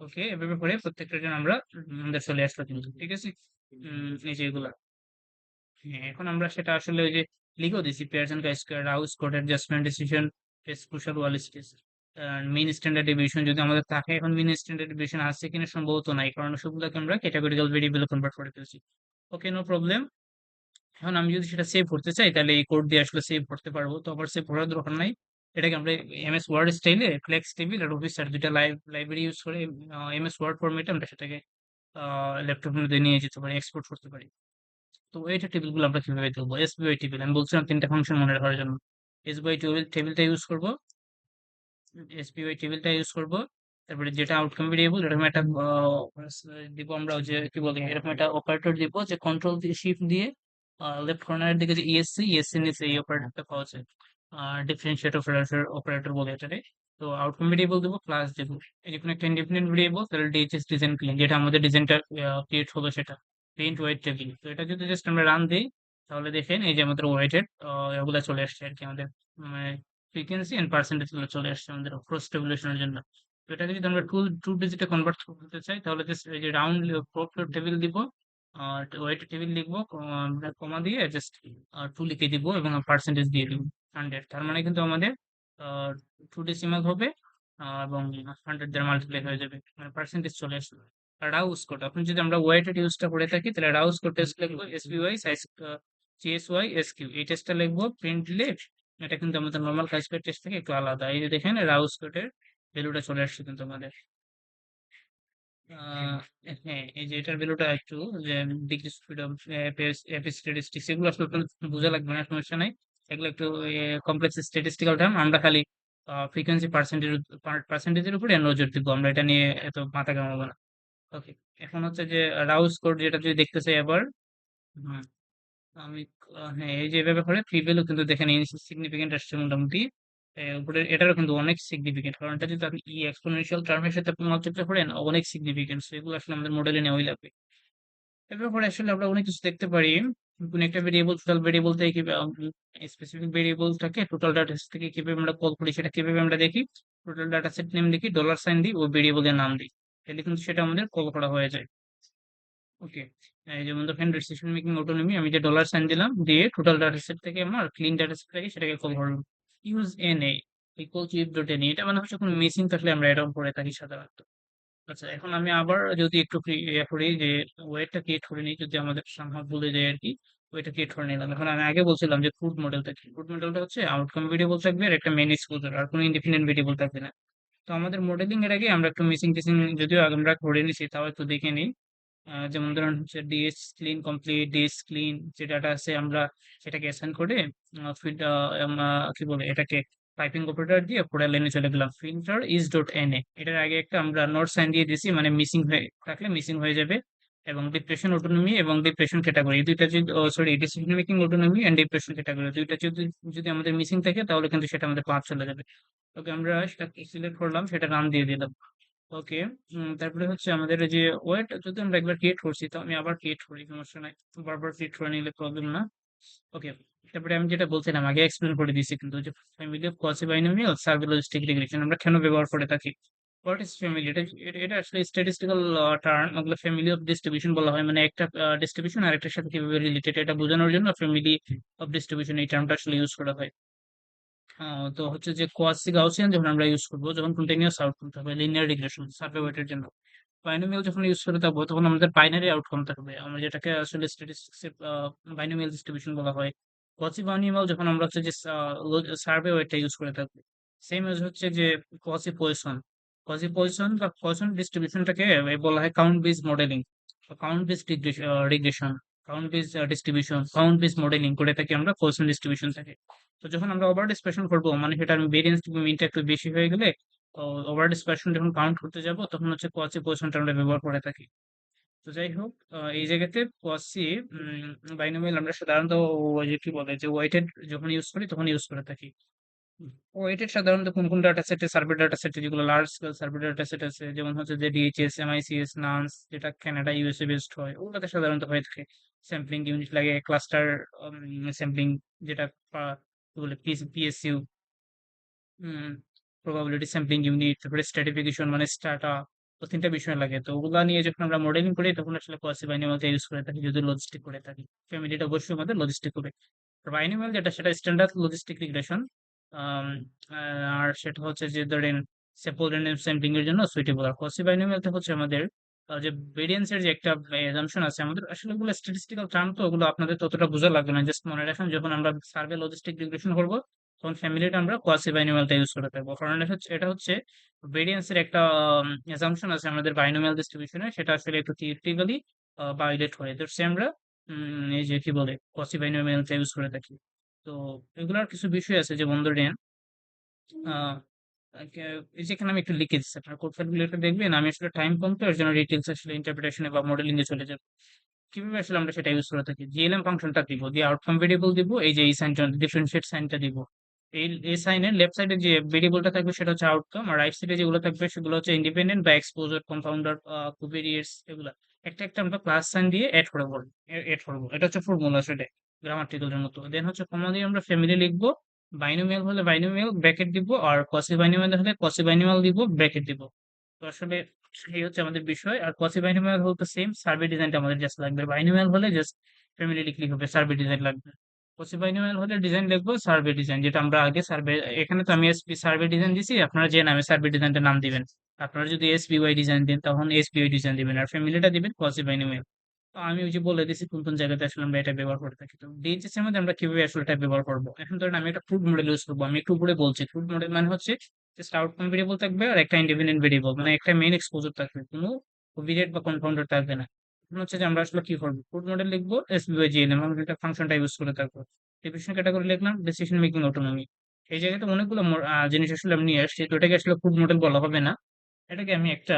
ওকে, এভাবে করে প্রত্যেকটার জন্য আমরা আমাদের চলে আসলো কিন্তু, ঠিক আছে। এই যে এগুলা, হ্যাঁ, এখন আমরা সেটা আসলে ওই যে লিখেও দিছি, Pearson square, Rao's code adjustment decision, test Kruskal Wallis stage, mean standard deviation যদি আমাদের থাকে। এখন মিন স্ট্যান্ডার্ড ডেভিয়েশন আছে কিনা সম্ভবত নাই, কারণ সবগুলোকে আমরা ক্যাটাগরিক্যাল ভেরিয়েবলে কনভার্ট করে ফেলছি। ওকে, নো প্রবলেম। এখন আমি যদি সেটা সেভ করতে চাই, তাহলে এই কোড দিয়ে আসলে সেভ করতে পারবো, তো আবার সেভ করার দরকার নাই। এটাকে আমরা এমএস ওয়ার্ড স্টাইলে ফ্লেক্স টেবিল আর অফিস আর দুইটা লাইব্রেরি ইউজ করে এমএস ওয়ার্ড ফরম্যাটে আমরা সেটাকে ল্যাপটপের মধ্যে নিয়ে যেতে পারি, এক্সপোর্ট করতে পারি। তো এইটা টেবিলগুলো আমরা কিভাবে দেখবো? এসবিআই টেবিল আমি বলছিলাম 3টা ফাংশন মনে রাখার জন্য। এসবিআই টেবিলটা ইউজ করব, এসবিআই টেবিলটা ইউজ করব। তারপরে যেটা আউটকাম ভেরিয়েবল, এরকম একটা দিব আমরা, ওই যে কি বলে, এরকম একটা অপারেটর দিব, যে কন্ট্রোল দিয়ে শিফট দিয়ে লেফট কর্নারের দিকে যে ইএসসি, ইএসসি নিচে এই অপারেটরটা পাওয়া যায়। ডিফারেন্সিয়েট অপারেটর অপারেটর বলে এটারে। তো আউটকাম ভেরিয়েবল দেবো, ক্লাস দেবো। এই যে কোনো একটা ইন্ডিপেন্ডেন্ট ভেরিয়েবল, তাহলে ডিএইচএস ডিজাইন ক্লিন, যেটা আমাদের ডিজাইনটা ক্রিয়েট হলো সেটা, প্রিন্ট ওয়েট টেবিল। তো এটা যদি জাস্ট আমরা রান দিই, তাহলে দেখেন এই যে আমাদের ওয়েটেড এগুলা চলে আসছে আর কি, আমাদের ফ্রিকোয়েন্সি এন্ড পার্সেন্টেজ গুলো চলে আসছে আমাদের ক্রস টেবুলেশনের জন্য। তো এটাকে যদি আমরা টু ডিজিটে কনভার্ট করতে চাই, তাহলে জাস্ট এই যে রাউন্ড টেবিল দিব, ওয়েট টেবিল লিখবো, কমা দিয়ে জাস্ট টু লিখে দিব এবং পার্সেন্টেজ দিয়ে দিব 100। তার মানে কিন্তু আমাদের টু ডেসিমাল হবে, এবং 100 দ্বারা মাল্টিপ্লাই হয়ে যাবে, মানে পার্সেন্টেজ চলে আসবে। আর রাউস কোড, এখন যদি আমরা ওয়েটেড ইউজটা করে থাকি, তাহলে রাউস কোড টেস্ট লিখবো, এসবিওয়াই সাইজ জিএসওয়াই এসকিউ, এই টেস্টটা লিখবো, প্রিন্ট দিলে এটা কিন্তু আমাদের নরমাল কাই স্কয়ার টেস্ট থেকে একটু আলাদা। এই যে দেখেন রাও স্কয়ারের ভ্যালুটা চলে আসছে কিন্তু আমাদের। আহ, হ্যাঁ, এই যে এটার ভ্যালুটা একটু যে ডিগ্রি স্পিড অফ স্ট্যাটিস্টিক্স, এগুলো আসলে আপনার বোঝা লাগবে না, সমস্যা নাই। এগুলো একটু কমপ্লেক্স স্ট্যাটিস্টিক্যাল টার্ম, আমরা খালি ফ্রিকোয়েন্সি পার্সেন্টেজের উপরে নজর দিব, আমরা এটা নিয়ে এত মাথা ঘামাবো না। ওকে, এখন হচ্ছে যে রাও স্কোর যেটা যদি দেখতে চাই আবার। হুম, আমি হ্যাঁ, এই যে এভাবে করে ফ্রি ভ্যালু কিন্তু দেখেন সিগনিফিকেন্ট আসছে মোটামুটি। উপরে এটারও কিন্তু অনেক সিগনিফিকেন্ট, কারণ এটা যদি আপনি এক্সপোনেনশিয়াল টার্মের সাথে আপনি মাল্টিপ্লাই করেন, অনেক সিগনিফিকেন্ট, এগুলো আসলে আমাদের মডেলে নেওয়াই লাগবে। এর ব্যাপারে আসলে আমরা অনেক কিছু দেখতে পারি। কোন একটা ভেরিয়েবল টোটাল ভেরিয়েবল থেকে কিভাবে স্পেসিফিক ভেরিয়েবলটাকে টোটাল ডাটা সেট থেকে কিভাবে আমরা কল করি, সেটা কিভাবে আমরা দেখি। টোটাল ডাটা সেট নেম লিখি, ডলার সাইন দিই, ওই ভেরিয়েবলের নাম দিই, তাহলে কিন্তু সেটা আমাদের কল করা হয়ে যায়। ওকে, এই যেমন দেখেন ডিসিশন মেকিং অটোনমি, আমি যে ডলার সাইন দিলাম দিয়ে টোটাল ডাটা সেট থেকে আমার ক্লিন ডাটা সেট থেকে সেটাকে কল করলাম। Use N A equal to if dot N, এটা মানে হচ্ছে কোনো মিসিং থাকলে আমরা এরকম করে থাকি সাধারণত। আচ্ছা, এখন আমি আবার যদি একটু ইয়ে করি যে ওয়েটটা ক্রিয়েট করে নিই, যদি আমাদের সম্ভব বলে যায় আর কি। ওয়েটটা ক্রিয়েট করে নিলাম। এখন আমি আগে বলছিলাম যে ফুড মডেলটা কি, ফুড মডেলটা হচ্ছে আউটকাম ভেরিয়েবল থাকবে আর একটা মেন এক্সপোজার, আর কোনো ইন্ডিপেন্ডেন্ট ভেরিয়েবল থাকবে না। তো আমাদের মডেলিং এর আগে আমরা একটু মিসিং টিসিং যদিও আমরা করে নিছি, তাও একটু দেখে নিই। যেমন ধরুন হচ্ছে DS clean complete, DS clean যে ডাটা আছে আমরা সেটাকে অ্যাসাইন করে ফিল্ড কি বলে এটাকে টাইপিং অপারেটর দিয়ে পরের লাইনে চলে গেলাম, filter is dot N A, এটার আগে একটা আমরা নট সাইন দিয়ে দিছি, মানে মিসিং হয়ে থাকলে মিসিং হয়ে যাবে। এবং ডিপ্রেশন অটোনমি এবং ডিপ্রেশন ক্যাটাগরি, এই দুইটা যদি sorry decision making autonomy and depression category, দুইটা যদি যদি আমাদের মিসিং থাকে তাহলে কিন্তু সেটা আমাদের বাদ চলে যাবে। ওকে, আমরা সেটা সিলেক্ট করলাম, সেটা নাম দিয়ে দিলাম। ওকে, তারপরে হচ্ছে আমাদের এই যে ওয়েট যদি আমরা একবার ক্রিয়েট করছি, তো আমি আবার ক্রিয়েট করি, সমস্যা নাই, বারবার ক্রিয়েট করে নিলে প্রবলেম না। ওকে, তারপরে আমি যেটা বলছিলাম আগে এক্সপ্লেন করে দিয়েছি কিন্তু, যে ফ্যামিলি অফ কসি বাইনোমিয়াল সার্ভিলজিস্টিক রিগ্রেশন আমরা কেন ব্যবহার করে থাকি। হোয়াট ইজ ফ্যামিলি, এটা এটা এটা আসলে স্ট্যাটিস্টিক্যাল টার্ম, ওগুলো ফ্যামিলি অফ ডিস্ট্রিবিউশন বলা হয়, মানে একটা ডিস্ট্রিবিউশন আর একটার সাথে কিভাবে রিলেটেড এটা বোঝানোর জন্য ফ্যামিলি অফ ডিস্ট্রিবিউশন এই টার্মটা আসলে ইউজ করা হয়। তো হচ্ছে যে কোয়াসি গাউসিয়ান যখন আমরা ইউজ করবো, যখন কন্টিনিউয়াস আউটকাম থাকবে, লিনিয়ার রিগ্রেশন সার্ভে ওয়েটের জন্য। বাইনোমিয়াল যখন ইউজ করে থাকবো তখন আমাদের বাইনারি আউটকাম থাকবে, আমরা যেটাকে আসলে স্ট্যাটিস্টিক্স এর বাইনোমিয়াল ডিস্ট্রিবিউশন বলা হয়। কোয়াসি বাইনোমিয়াল যখন আমরা হচ্ছে যে সার্ভে ওয়েটটা ইউজ করে থাকবো। সেম এজ হচ্ছে যে কোয়াসি পয়সন, কোয়াসি পয়সন বা পয়সন ডিস্ট্রিবিউশনটাকে বলা হয় count base modelling, count base regression, count base distribution, count base modelling করে থাকি আমরা পয়সন ডিস্ট্রিবিউশন থেকে। তো যখন আমরা ওভার ডিসপারশন করবো, মানে সেটার ভেরিয়েন্স মিনটা একটু বেশি হয়ে গেলে, ওভার ডিসপারশন যখন কাউন্ট করতে যাব তখন হচ্ছে কোয়াসি পজিশনটা আমরা ব্যবহার করে থাকি। তো যাই হোক, এই জায়গাতে কোয়াসি বাইনোমিয়াল আমরা সাধারণত ওই যে কি বলে যে ওয়েটেড যখন ইউজ করি তখন ইউজ করে থাকি। ওয়েটেড সাধারণত কোন কোন ডাটা সেটে, সার্ভে ডাটা সেটে যেগুলো large scale survey data set আছে, যেমন হচ্ছে যে ডিএইচএস, এমআইসিএস, নান্স, যেটা কানাডা ইউএসএ বেসড হয়, ওগুলোতে সাধারণত হয়ে থাকে। স্যাম্পলিং ইউনিট লাগে, ক্লাস্টার স্যাম্পলিং, যেটা কি বলে পিএসইউ, প্রবাবিলিটি স্যাম্পলিং ইউনিট, তারপরে স্ট্র্যাটিফিকেশন মানে স্টাটা, তো তিনটা বিষয় লাগে। তো ওগুলা নিয়ে যখন আমরা মডেলিং করি তখন আসলে কোয়াসি বাইনোমিয়ালটা ইউজ করে থাকি, যদি লজিস্টিক করে থাকি। ফ্যামিলিটা অবশ্যই আমাদের লজিস্টিক হবে। বাইনোমিয়াল যেটা সেটা স্ট্যান্ডার্ড লজিস্টিক রিগ্রেশন। আর সেটা হচ্ছে যে ধরেন সেপল র্যান্ডম স্যাম্পলিং এর জন্য সুইটেবল। আর কোয়াসি বাইনোমিয়ালটা হচ্ছে আমাদের যে ভেরিয়েন্সের যে একটা অ্যাজাম্পশন আছে আমাদের, আসলে ওগুলো স্ট্যাটিস্টিক্যাল টার্ম, তো ওগুলো আপনাদের ততটা বোঝা লাগবে না, জাস্ট মনে রাখেন যখন আমরা সার্ভে লজিস্টিক রিগ্রেশন করবো তখন ফ্যামিলিটা আমরা কোয়াসি বাইনোমিয়ালটা ইউজ করে থাকবো, কারণ এটা হচ্ছে ভেরিয়েন্সের একটা অ্যাজাম্পশন আছে আমাদের বাইনোমিয়াল ডিস্ট্রিবিউশনে, সেটা আসলে একটু থিওরিটিক্যালি ভায়োলেট হয়, তো সে আমরা এই যে কি বলে কোয়াসি বাইনোমিয়ালটা ইউজ করে থাকি। তো এগুলার কিছু বিষয় আছে, যেমন ধরেন আহ, এই যে এখানে আমি একটু লিখে দিচ্ছি, আপনার কোড ফাইলগুলো একটু দেখবেন, আমি আসলে টাইম কম, তো এর জন্য ডিটেলস আসলে ইন্টারপ্রিটেশনে বা মডেলিং এ চলে যাবে। কিভাবে আসলে আমরা সেটা ইউজ করে থাকি, জিএলএম ফাংশনটা দিব, দিয়ে আউটকাম ভেরিয়েবল দিব, এই যে এই সাইনটা ডিফারেন্সিয়েট সাইনটা দিব। এই সাইনের লেফট সাইডে যে ভেরিয়েবলটা থাকবে সেটা হচ্ছে আউটকাম, আর রাইট সাইডে যেগুলো থাকবে সেগুলো হচ্ছে ইন্ডিপেন্ডেন্ট বা এক্সপোজার, কম্পাউন্ডার, কোভেরিয়েটস, এগুলা একটা একটা আমরা প্লাস সাইন দিয়ে এড করবো, এটা হচ্ছে ফর্মুলা সেটা, গ্রামাটিক্যালের মতো। দেন হচ্ছে কমা দিয়ে আমরা ফ্যামিলি লিখবো, বাইনোমিয়াল হলে বাইনোমিয়াল ব্র্যাকেট দিব, আর কসি বাইনোমিয়াল হলে কসি বাইনোমিয়াল দিব, ব্র্যাকেট দিব। তো আসলে এই হচ্ছে আমাদের বিষয়। আর কোয়াসি বাইনোমিয়াল হল তো সেম, সার্ভে ডিজাইনটা আমাদের জাস্ট লাগবে, বাইনোমিয়াল হলে জাস্ট ফ্যামিলি লিখলেই হবে, সার্ভে ডিজাইন লাগবে। কোয়াসি বাইনোমিয়াল হলে ডিজাইন লিখবো সার্ভে ডিজাইন, যেটা আমরা আগে সার্ভে, এখানে তো আমি এসপি সার্ভে ডিজাইন দিছি, আপনারা যে নামে সার্ভে ডিজাইনটা নাম দিবেন। আপনারা যদি এসবিওয়াই ডিজাইন দেন তখন এসবিওয়াই ডিজাইন দিবেন, আর ফ্যামিলিটা দিবেন কোয়াসি বাইনোমিয়াল। তো আমি ওই যে বলে দিছি কোন কোন জায়গাতে আসলে আমরা এটা ব্যবহার করে থাকি। তো ডিএইচএস এর মধ্যে আমরা কিভাবে আসলে এটা ব্যবহার করবো? এখন ধরেন আমি একটা ফ্রুট মডেল ইউজ করবো, আমি একটু উপরে বলছি ফ্রুট মডেল মানে হচ্ছে জাস্ট আউটকাম ভেরিয়েবল থাকবে আর একটা ইন্ডিপেন্ডেন্ট ভেরিয়েবল, মানে একটা মেইন এক্সপোজার থাকবে, কোনো কোভিরিয়েট বা কনফাউন্ডার থাকবে না। এখন হচ্ছে যে আমরা আসলে কি করবো, ফ্রুট মডেল লিখবো এসভিআইজিএল, আমরা একটা ফাংশনটা ইউজ করে থাকবো। ডিভিশন ক্যাটাগরি লিখলাম ডিসিশন মেকিং অটোনমি। এই জায়গাতে অনেকগুলো জিনিস আসলে আমি নিয়ে আসছি, তো এটাকে আসলে ফ্রুট মডেল বলা হবে না। এটাকে আমি একটা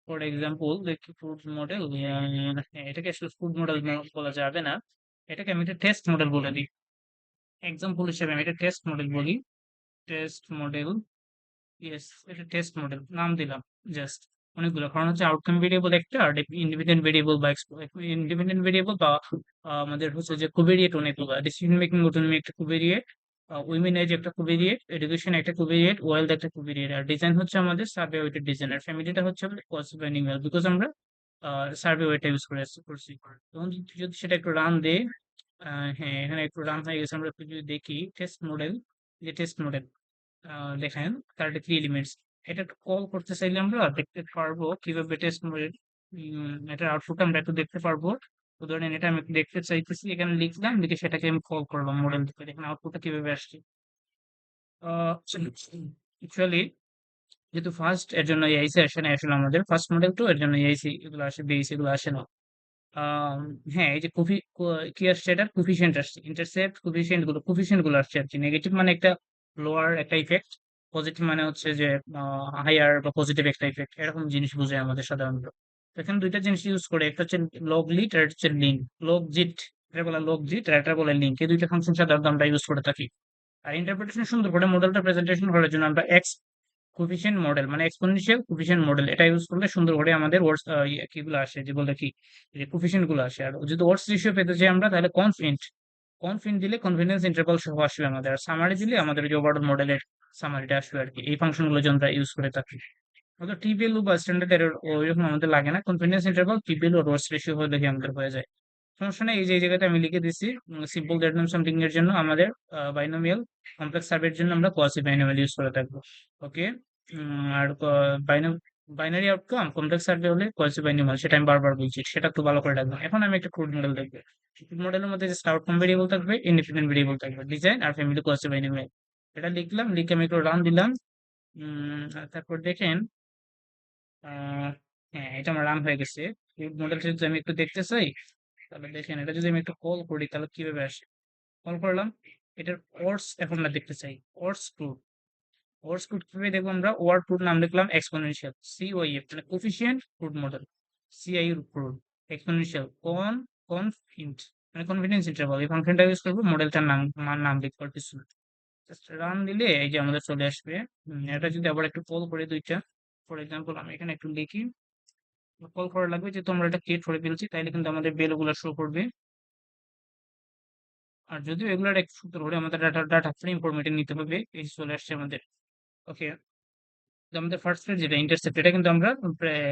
ফর এক্সাম্পল দেখি ফুড মডেল, এটাকে আসলে ফুড মডেল বলা যাবে না, এটাকে আমি একটা টেস্ট মডেল বলে দিই। এক্সাম্পল হিসেবে আমি এটা টেস্ট মডেল বলি। টেস্ট মডেল, ইয়েস, এটা টেস্ট মডেল নাম দিলাম জাস্ট। অনেকগুলো কারণ হচ্ছে আউটকাম ভেরিয়েবল একটা আর ইন্ডিপেন্ডেন্ট ভেরিয়েবল বা ইন্ডিপেন্ডেন্ট ভেরিয়েবল বা আমাদের হচ্ছে যে কোভেরিয়েট অনেকগুলো, ডিসিশন মেকিং অটোনমি একটা কোভেরিয়েট, উইমেন এজ একটা কোভেরিয়েট, এডুকেশন একটা কোভেরিয়েট, ওয়েলথ একটা কোভেরিয়েট, আর ডিজাইন হচ্ছে আমাদের সার্ভে ওয়েটেড ডিজাইন, আর ফ্যামিলিটা হচ্ছে পসিবল অ্যানিমাল বিকজ আমরা সার্ভে ওয়েটটা ইউজ করছি। তখন যদি সেটা একটু রান দেই, হ্যাঁ এখানে একটু রান হয়ে গেছে, আমরা একটু যদি দেখি টেস্ট মডেল, যে টেস্ট মডেল দেখেন 33 এলিমেন্টস। এটা কল করতে চাইলে আমরা দেখতে পারবো কিভাবে টেস্ট মডেল, এটার আউটপুট আমরা একটু দেখতে পারবো। ধরেন এটা আমি একটু দেখতে চাইতেছি, এখানে লিখলাম, লিখে সেটাকে আমি কল করলাম মডেল থেকে, দেখেন আউটপুটটা কিভাবে আসছে। অ্যাকচুয়ালি যেহেতু ফার্স্ট এর জন্য এআইসি আসে না, আসলে আমাদের ফার্স্ট মডেল তো এর জন্য এআইসি এগুলো আসে, বিএসি এগুলো আসে না। আম, হ্যাঁ এই যে কি আসছে, এটার কোফিশিয়েন্ট আসছে, ইন্টারসেপ্ট কোফিশিয়েন্ট গুলো আসছে আর কি। নেগেটিভ মানে একটা লোয়ার একটা ইফেক্ট, পজিটিভ মানে হচ্ছে যে হাইয়ার বা পজিটিভ একটা ইফেক্ট, এরকম জিনিস বোঝায় আমাদের সাধারণত। তো এখানে দুইটা জিনিস ইউজ করে, একটা হচ্ছে লগ লিট আর একটা হচ্ছে লিঙ্ক। লগ জিট, এটা বলে লগ জিট আর এটা বলে লিঙ্ক, এই দুইটা ফাংশন সাধারণত আমরা ইউজ করে থাকি। আর ইন্টারপ্রিটেশন সুন্দর করে মডেলটা প্রেজেন্টেশন করার জন্য আমরা কোফিশিয়েন্ট মডেল মানে এক্সপোনেনশিয়াল কোফিশিয়েন্ট মডেল এটা ইউজ করলে সুন্দর করে আমাদের ওয়ার্ডস কিগুলো আসে, যে বলে কি যে কোফিশিয়েন্ট গুলো আসে। আর যদি ওয়ার্ডস রেশিও পেতে চাই আমরা, তাহলে কনফিডেন্ট দিলে কনফিডেন্স ইন্টারভাল সহ আসবে আমাদের, আর সামারি দিলে আমাদের যে ওভারঅল মডেলের সামারিটা আসবে আর কি। এই ফাংশন গুলো যে আমরা ইউজ করে থাকি, হয়তো টি ভ্যালু বা স্ট্যান্ডার্ড এরর ওইরকম আমাদের লাগে না, কনফিডেন্স ইন্টারভাল টি ভ্যালু আর ওয়ার্ডস রেশিও হলে দেখি আমাদের হয়ে যায়। সমস্যা নেই, এই যে এই জায়গাতে আমি লিখে দিচ্ছি সিম্পল র্যান্ডম সামথিং এর জন্য আমাদের বাইনোমিয়াল, কমপ্লেক্স সার্ভের জন্য আমরা কোয়াসি বাইনোমিয়াল ইউজ করে থাকবো। ওকে, আর বাইনারি আউটকাম কমপ্লেক্স সার্ভে হলে কোয়াসি বাইনোমিয়াল, সেটা আমি বারবার বলছি, সেটা একটু ভালো করে রাখবো। এখন আমি একটা ক্রুড মডেল দেখবো। ক্রুড মডেলের মধ্যে জাস্ট আউটকাম ভেরিয়েবল থাকবে, ইন্ডিপেন্ডেন্ট ভেরিয়েবল থাকবে, ডিজাইন আর ফ্যামিলি কোয়াসি বাইনোমিয়াল। এটা লিখলাম, লিখে আমি একটু রান দিলাম। তারপর দেখেন আহ হ্যাঁ এটা আমার রান হয়ে গেছে। ক্রুড মডেলটা যদি আমি একটু দেখতে চাই, তাহলে দেখেন এটা যদি আমি একটু কল করি তাহলে কিভাবে আসে। কল করলাম, এটার ওয়ার্ডস এখন আমরা দেখতে চাই, ওয়ার্ডস ক্রুড। ওয়ার্ডস ক্রুড কিভাবে দেখবো আমরা, ওয়ার্ড ক্রুড নাম লিখলাম এক্সপোনেনশিয়াল সিওআইএফ মানে coefficient crude model, CI crude exponential confident মানে কনফিডেন্স ইন্টারভাল, এই ফাংশনটা ইউজ করবো, মডেলটার নাম লিখবো আর কিছু না। জাস্ট রান দিলে এই যে আমাদের চলে আসবে। এটা যদি আবার একটু কল করে দুইটা, ফর এক্সাম্পল আমি এখানে একটু লিখি, কল করা লাগবে যে তোমরা এটা ক্রিয়েট করে ফেলছি, তাইলে কিন্তু আমাদের বেলগুলো শো করবে। আর যদিও এগুলোর এক সূত্র হলে আমাদের ডাটা ফ্রেম ফরম্যাটে নিতে হবে, এই যে চলে আসছে আমাদের। ওকে, আমাদের ফার্স্ট ফ্রেজ যেটা ইন্টারসেপ্ট, এটা কিন্তু আমরা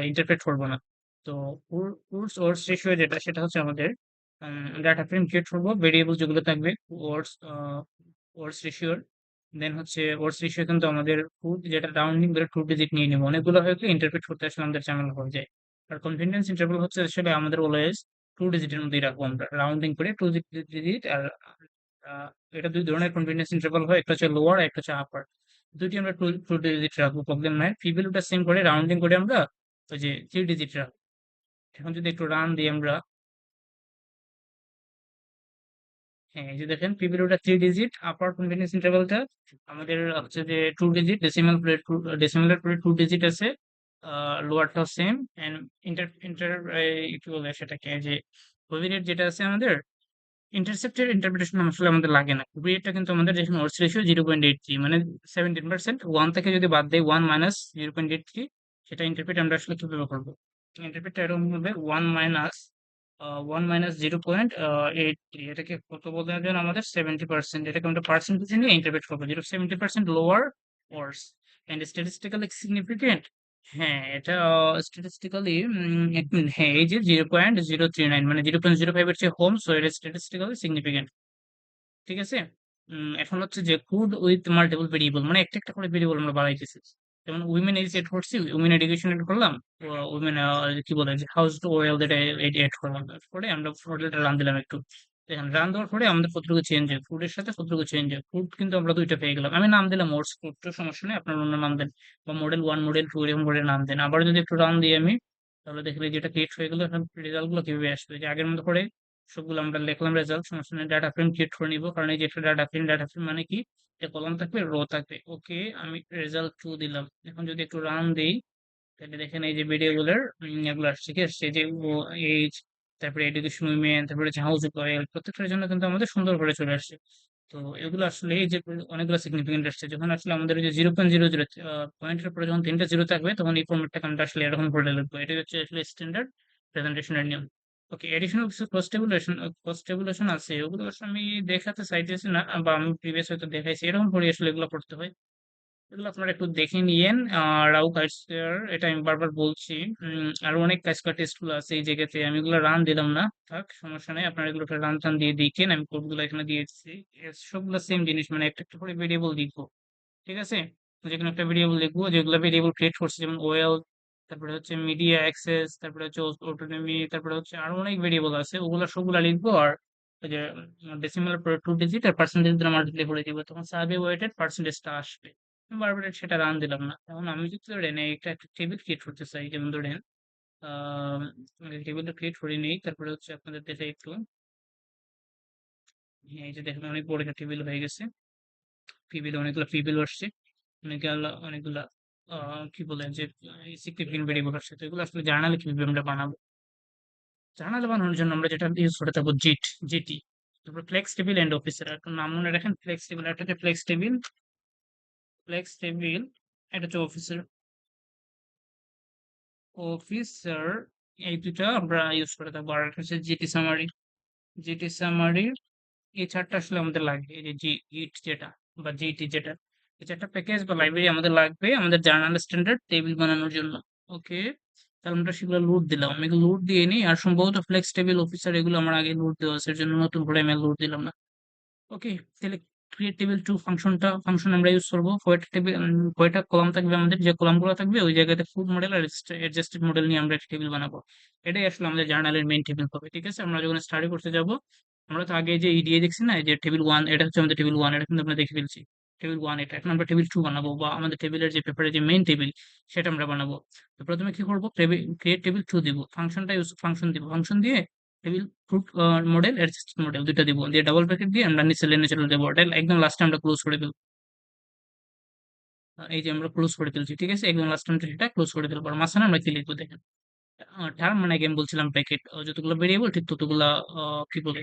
ইন্টারপ্রেট করবো না। তো ওয়ার্ডস ওয়ার্ডস রেশিও যেটা, সেটা হচ্ছে আমাদের ডাটা ফ্রেম ক্রিয়েট করবো, ভেরিয়েবল যেগুলো থাকবে ওয়ার্ডস ওয়ার্ডস রেশিওর। দেন হচ্ছে ওয়ার্ডস রেশিও কিন্তু আমাদের যেটা রাউন্ডিং করে 2 ডিজিট নিয়ে নেবো, অনেকগুলো হয়ে গেলে ইন্টারপ্রেট করতে আসলে আমাদের ঝামেলা হয়ে যায়। আর কনফিডেন্স ইন্টারভ্যাল হচ্ছে আসলে আমাদের অলওয়েজ 2 ডিজিটের মধ্যেই রাখবো আমরা, রাউন্ডিং করে 2 ডিজিট। আর আহ, এটা দুই ধরনের কনফিডেন্স ইন্টারভ্যাল হয়, একটা হচ্ছে লোয়ার একটা হচ্ছে আপার, দুইটি আমরা 2 ডিজিট রাখবো, প্রবলেম নাই। ফি ভ্যালুটা সেম করে রাউন্ডিং করে আমরা ওই যে 3 ডিজিট রাখবো। এখন যদি একটু রান দিই আমরা, হ্যাঁ এই যে দেখেন পি ভ্যালুটা 3 ডিজিট, আপার কনফিডেন্স ইন্টারভ্যালটা আমাদের হচ্ছে যে 2 ডিজিট, ডেসিমালের পরে 2 ডিজিট আছে, লোয়ারটাও সেম। এন্ড ইন্টার ইন্টার কি বলে সেটাকে, যে কোভিরেট যেটা আছে আমাদের, ইন্টারসেপ্টের ইন্টারপ্রিটেশন আসলে আমাদের লাগে না। কোভিরেটটা কিন্তু আমাদের যেখানে ওয়ার্স রেশিও 0.83 মানে 17%, ওয়ান থেকে যদি বাদ দেয় 1 - 0.83, সেটা ইন্টারপ্রিট আমরা আসলে কিভাবে করবো। ইন্টারপ্রিটটা এরকম হবে 1 - 0.83, এটাকে কত বলতে হবে আমাদের 70%, এটাকে আমরা পার্সেন্টেজ নিয়ে ইন্টারপ্রেট করবো, 70% lower worse and statistically significant. হ্যাঁ এটা স্ট্যাটিস্টিক্যালি, এক মিনিট, হ্যাঁ এই যে 0.039 মানে 0.05 এর চেয়ে কম, সো এটা স্ট্যাটিস্টিক্যালি সিগনিফিকেন্ট। ঠিক আছে। এখন হচ্ছে যে ক্রুড উইথ মাল্টিপল ভেরিয়েবল, মানে একটা একটা করে ভেরিয়েবল আমরা বাড়াইতেছি। যেমন উইমেন এজ এড করছি, উইমেন এডুকেশন এড করলাম, উইমেন কি বলে যে হাউস ওয়েল যেটা এড করলাম, তারপরে আমরা মডেলটা রান দিলাম একটু। দেখেন রান দেওয়ার পরে আমাদের কতটুকু চেঞ্জ হয়, ফুডের সাথে কতটুকু চেঞ্জ হয়। ফুড কিন্তু আমরা দুইটা পেয়ে গেলাম। আমি নাম দিলাম ওটস ফুড, তো সমস্যা নেই, আপনার অন্য নাম দেন বা মডেল ওয়ান মডেল টু এরকম করে নাম দেন। আবার যদি একটু রান দিই আমি, তাহলে দেখলে যেটা ক্রিয়েট হয়ে গেলো। এখন রেজাল্ট গুলো কিভাবে আসবে, যে আগের মতো করে সবগুলো আমরা লিখলাম রেজাল্ট, সমস্যা নেই, ডাটা ফ্রেম ক্রিয়েট করে নিবো, কারণ এই যে একটা ডাটা ফ্রেম মানে কি, কলাম থাকবে রো থাকবে। ওকে, আমি রেজাল্ট টু দিলাম। এখন যদি একটু রান দেই, তাহলে দেখেন এই যে ভেরিয়েবলের এগুলো আসছে, কি আসছে যে এজ, তারপরে এডুকেশন উইমেন, তারপরে হচ্ছে হাউস ওয়েল, প্রত্যেকটার জন্য কিন্তু আমাদের সুন্দর করে চলে আসছে। তো এগুলো আসলে এই যে অনেকগুলো সিগনিফিকেন্ট আসছে, যখন আসলে আমাদের ওই যে 0.00 পয়েন্টের পরে যখন তিনটা জিরো থাকবে, তখন এই ফরম্যাটটাকে আমরা আসলে এরকম করে লিখবো। এটাই হচ্ছে আসলে স্ট্যান্ডার্ড প্রেজেন্টেশনের নিয়ম। ওকে, এডিশনাল কিছু কস্ট ট্যাবুলেশন আছে, ওগুলো আসলে আমি দেখাতে চাইতেছি না, বা আমি প্রিভিয়াস হয়তো দেখাইছি, এরকম করে আসলে এগুলো করতে হয়। এগুলো আপনারা একটু দেখে নিয়েন। রাউ কাইটসের এটা আমি বারবার বলছি। আরো অনেক কাইটস্কার টেস্ট গুলো আছে এই জায়গাতে, আমি এগুলো রান দিলাম না, থাক সমস্যা নেই, আপনারা এগুলো রান টান দিয়ে দিকেন, আমি কোড গুলো এখানে দিয়ে দিচ্ছি। সবগুলো সেম জিনিস, মানে একটা একটা করে ভেরিয়েবল লিখবো, ঠিক আছে? তো যেকোনো একটা ভেরিয়েবল লিখবো, যেগুলো ভেরিয়েবল ক্রিয়েট করছে, যেমন ওয়েল, তারপরে হচ্ছে মিডিয়া অ্যাক্সেস, তারপরে হচ্ছে অটোনমি, তারপরে হচ্ছে আরো অনেক ভেরিয়েবল আছে, ওগুলো সবগুলা লিখবো। আর ওই যে ডেসিমাল পরে 2 ডিজিট আর পার্সেন্টেজ দিয়ে মাল্টিপ্লাই করে দিব, তখন সাব ওয়েটেড পার্সেন্টেজটা আসবে। আমি বারবার সেটা রান দিলাম না। এখন আমি যদি ধরেন একটা একটা টেবিল ক্রিয়েট করতে চাই, যেমন ধরেন টেবিলটা ক্রিয়েট করে নিই, তারপরে হচ্ছে আপনাদের দেখাই একটু। এই যে দেখেন অনেক বড় একটা টেবিল হয়ে গেছে, টেবিলে অনেকগুলো টেবিল আসছে, অনেকগুলা কি বলে যে সিগনিফিকেন্ট ভেরিয়েবল আসছে। তো এগুলো আসলে জার্নালে কিভাবে আমরা বানাবো, জার্নালে বানানোর জন্য আমরা যেটা ইউজ করে থাকবো জিটি, তারপর ফ্লেক্স টেবিল এন্ড অফিসার, একটা নাম মনে রাখেন, ফ্লেক্স টেবিল, একটা হচ্ছে ফ্লেক্স টেবিল, একটা হচ্ছে অফিসার, এই দুইটা আমরা ইউজ করে থাকবো। আর একটা হচ্ছে জিটি সামারি, এই চারটা আসলে আমাদের লাগবে। এই যে জিট যেটা বা জিটি যেটা, এই চারটা প্যাকেজ বা লাইব্রেরি আমাদের লাগবে আমাদের জার্নাল স্ট্যান্ডার্ড টেবিল বানানোর জন্য। ওকে, তাহলে আমরা সেগুলো লোড দিলাম, আমি লোড দিয়ে নিই। আর সম্ভবত ফ্লেক্স টেবিল অফিসার এগুলো আমার আগে লোড দেওয়া আছে, এর জন্য নতুন করে আমি লোড দিলাম না। ওকে, তাহলে ক্রিয়েট টেবিল টু ফাংশন আমরা ইউজ করবো। কয়টা কলাম থাকবে আমাদের, যে কলামগুলো থাকবে ওই জায়গাতে ফুড মডেল আর অ্যাডজাস্টেড মডেল নিয়ে আমরা একটা টেবিল বানাবো। এটাই আসলে আমাদের জার্নালের মেইন টেবিল হবে, ঠিক আছে? আমরা যখন স্টাডি করতে যাব, আমরা তো আগে যে ইডিএ দেখছি না, এই যে টেবিল ওয়ান, এটা হচ্ছে আমাদের টেবিল ওয়ান, এটা কিন্তু আমরা দেখে ফেলছি। টেবিল ওয়ান এটা, এখন আমরা টেবিল টু বানাবো, বা আমাদের টেবিলের যে পেপারে যে মেইন টেবিল, সেটা আমরা বানাবো। তো প্রথমে কি করবো, ক্রিয়েট টেবিল টু দিব, ফাংশন দিয়ে table food model adjusted model দুইটা দিব, দিয়ে ডাবল ব্র্যাকেট দিয়ে আমরা নিচে লেনে চলে যাবো, এটা একদম লাস্টে আমরা ক্লোজ করে দেবো। এই যে আমরা ক্লোজ করে ফেলছি, ঠিক আছে? একদম লাস্টে আমরা এটা ক্লোজ করে দিলাম। আর মাঝখানে আমরা কি লিখবো দেখেন, টার্ম মানে আগে আমি বলছিলাম ব্র্যাকেট, যতগুলো ভেরিয়েবল ঠিক ততগুলা কি বলে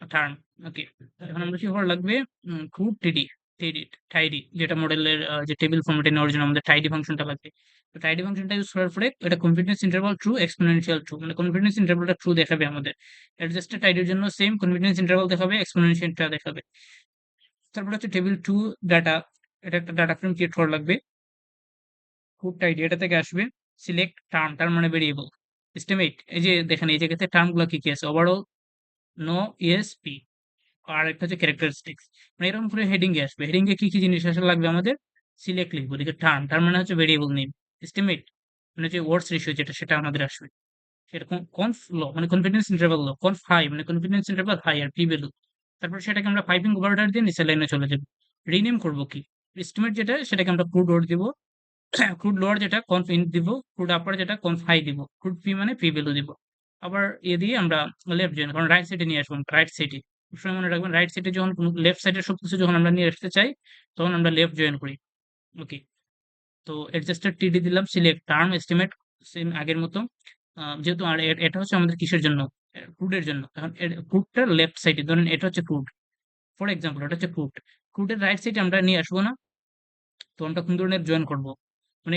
টার্ম। ওকে, এখন আমরা কি করা লাগবে, খুব টাইডি যেটা মডেলের যে টেবিল ফরম্যাটে নেওয়ার জন্য আমাদের টাইডি ফাংশনটা লাগবে। তো টাইডি ফাংশনটা ইউজ করার পরে এটা confidence interval true, exponential true, মানে কনফিডেন্স ইন্টারভালটা ট্রু দেখাবে আমাদের, অ্যাডজাস্টেড টাইডির জন্য সেম কনফিডেন্স ইন্টারভাল দেখাবে, এক্সপোনেনশিয়ালটা দেখাবে। তারপরে হচ্ছে টেবিল টু ডাটা, এটা একটা ডাটা ফ্রেম ক্রিয়েট করা লাগবে। খুব টাইট, এটা থেকে আসবে সিলেক্ট টার্ম, তার মানে ভেরিয়েবল এস্টিমেট। এই যে দেখেন এই জায়গাতে টার্ম গুলো কি কি আছে, ওভারঅল, নো, ইএসপি, আর একটা হচ্ছে ক্যারেক্টারিস্টিক্স। মানে এরকম করে হেডিং এ আসবে, হেডিং এ কি কি জিনিস আসলে লাগবে আমাদের, সিলেক্ট লিখবো, এদিকে টার্ম, তার মানে হচ্ছে ভেরিয়েবল নেম, এস্টিমেট মানে যে ওয়ার্ডস রেশিও যেটা, সেটা আমাদের আসবে। সেরকম কনফ লো মানে কনফিডেন্স ইন্টারভাল লো, কনফ হাই মানে কনফিডেন্স ইন্টারভাল হাই, আর পি ভ্যালু। তারপর সেটাকে আমরা পাইপিং কভারটার দিয়ে নিচে লাইনে চলে যাবো। রিনেম করবো কি, এস্টিমেট যেটা সেটাকে আমরা ক্রুড ওর দিব, ক্রুড লোয়ার যেটা কনফ ইন দিব, ক্রুড আপার যেটা কনফ হাই দিব, ক্রুড পি মানে পি ভ্যালু দিব। আবার এ দিয়ে আমরা লেফট জয়েন, কারণ রাইট সাইডে নিয়ে আসবো, রাইট সাইডে সবসময় মনে রাখবেন, রাইট সাইডে যখন লেফট সাইডের সবকিছু যখন আমরা নিয়ে আসতে চাই, তখন আমরা লেফট জয়েন করি। ওকে, তো অ্যাডজাস্টেড টিডি দিলাম, সিলেক্ট টার্ম এস্টিমেট সেম আগের মতো। যেহেতু আর এটা হচ্ছে আমাদের কিসের জন্য, ক্রুডের জন্য, এখন ক্রুডটার লেফট সাইডে ধরেন এটা হচ্ছে ক্রুড, ফর এক্সাম্পল এটা হচ্ছে ক্রুডের রাইট সাইডে আমরা নিয়ে আসবো না, তো আমরা কোন ধরনের জয়েন করব, মানে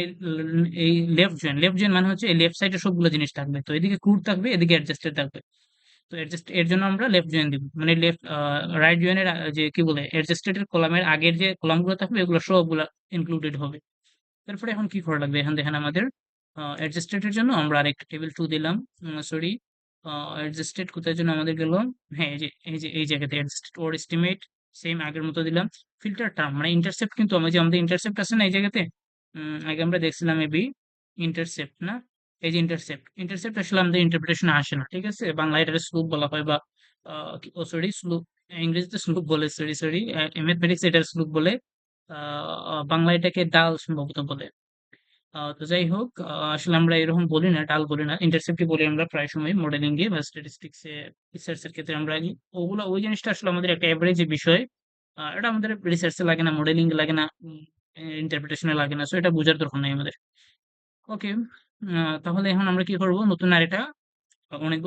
এই লেফট জয়েন মানে হচ্ছে এই লেফট সাইডে সবগুলো জিনিস থাকবে, তো এদিকে ক্রুড থাকবে, এদিকে অ্যাডজাস্টেড থাকবে। তো অ্যাডজাস্ট এর জন্য আমরা লেফট জয়েন দিব, মানে রাইট জয়েনের যে কি বলে অ্যাডজাস্টেড এর কলামের আগের যে কলামগুলো থাকবে এগুলো সবগুলো ইনক্লুডেড হবে। তারপরে এখন কি করা লাগবে, এখন দেখেন আমাদের অ্যাডজাস্টেড এর জন্য আমরা আরেকটা টেবিল টু দিলাম, সরি, অ্যাডজাস্টেড কোথায় জন্য আমাদের গেল, হ্যাঁ এই জায়গাতে অ্যাডজাস্টেড ওর এস্টিমেট সেম আগের মতো দিলাম। ফিল্টার টার্ম মানে ইন্টারসেপ্ট, কিন্তু আমাদের ইন্টারসেপ্ট আছে না এই জায়গাতে, আগে আমরা দেখছিলাম এবি ইন্টারসেপ্ট না, এই যে ইন্টারসেপ্ট ইন্টারসেপ্ট আসলে আমাদের ইন্টারপ্রিটেশন আসে না, ঠিক আছে? বাংলায় এটা স্লুপ বলা হয় বা ও সরি স্লুপ, ইংরেজিতে স্লুপ বলে, সরি সরি, ম্যাথমেটিক্স এটা স্লুপ বলে, বাংলা এটাকে ডাল সম্ভবত বলে। তো যাই হোক, আসলে আমরা এরকম বলি না, ডাল বলি না, ইন্টারসেপ্টই বলি আমরা প্রায় সময় মডেলিং এ বা স্ট্যাটিস্টিক্স এ, রিসার্চ এর ক্ষেত্রে আমরা ওগুলো, ওই জিনিসটা আসলে আমাদের একটা এভারেজ বিষয়। এটা আমাদের রিসার্চে লাগে না, মডেলিং এ লাগে না, ইন্টারপ্রিটেশনে লাগে না, সো এটা বোঝার দরকার নাই আমাদের। ওকে, তাহলে এখন আমরা কি করব, নতুন আরেকটা,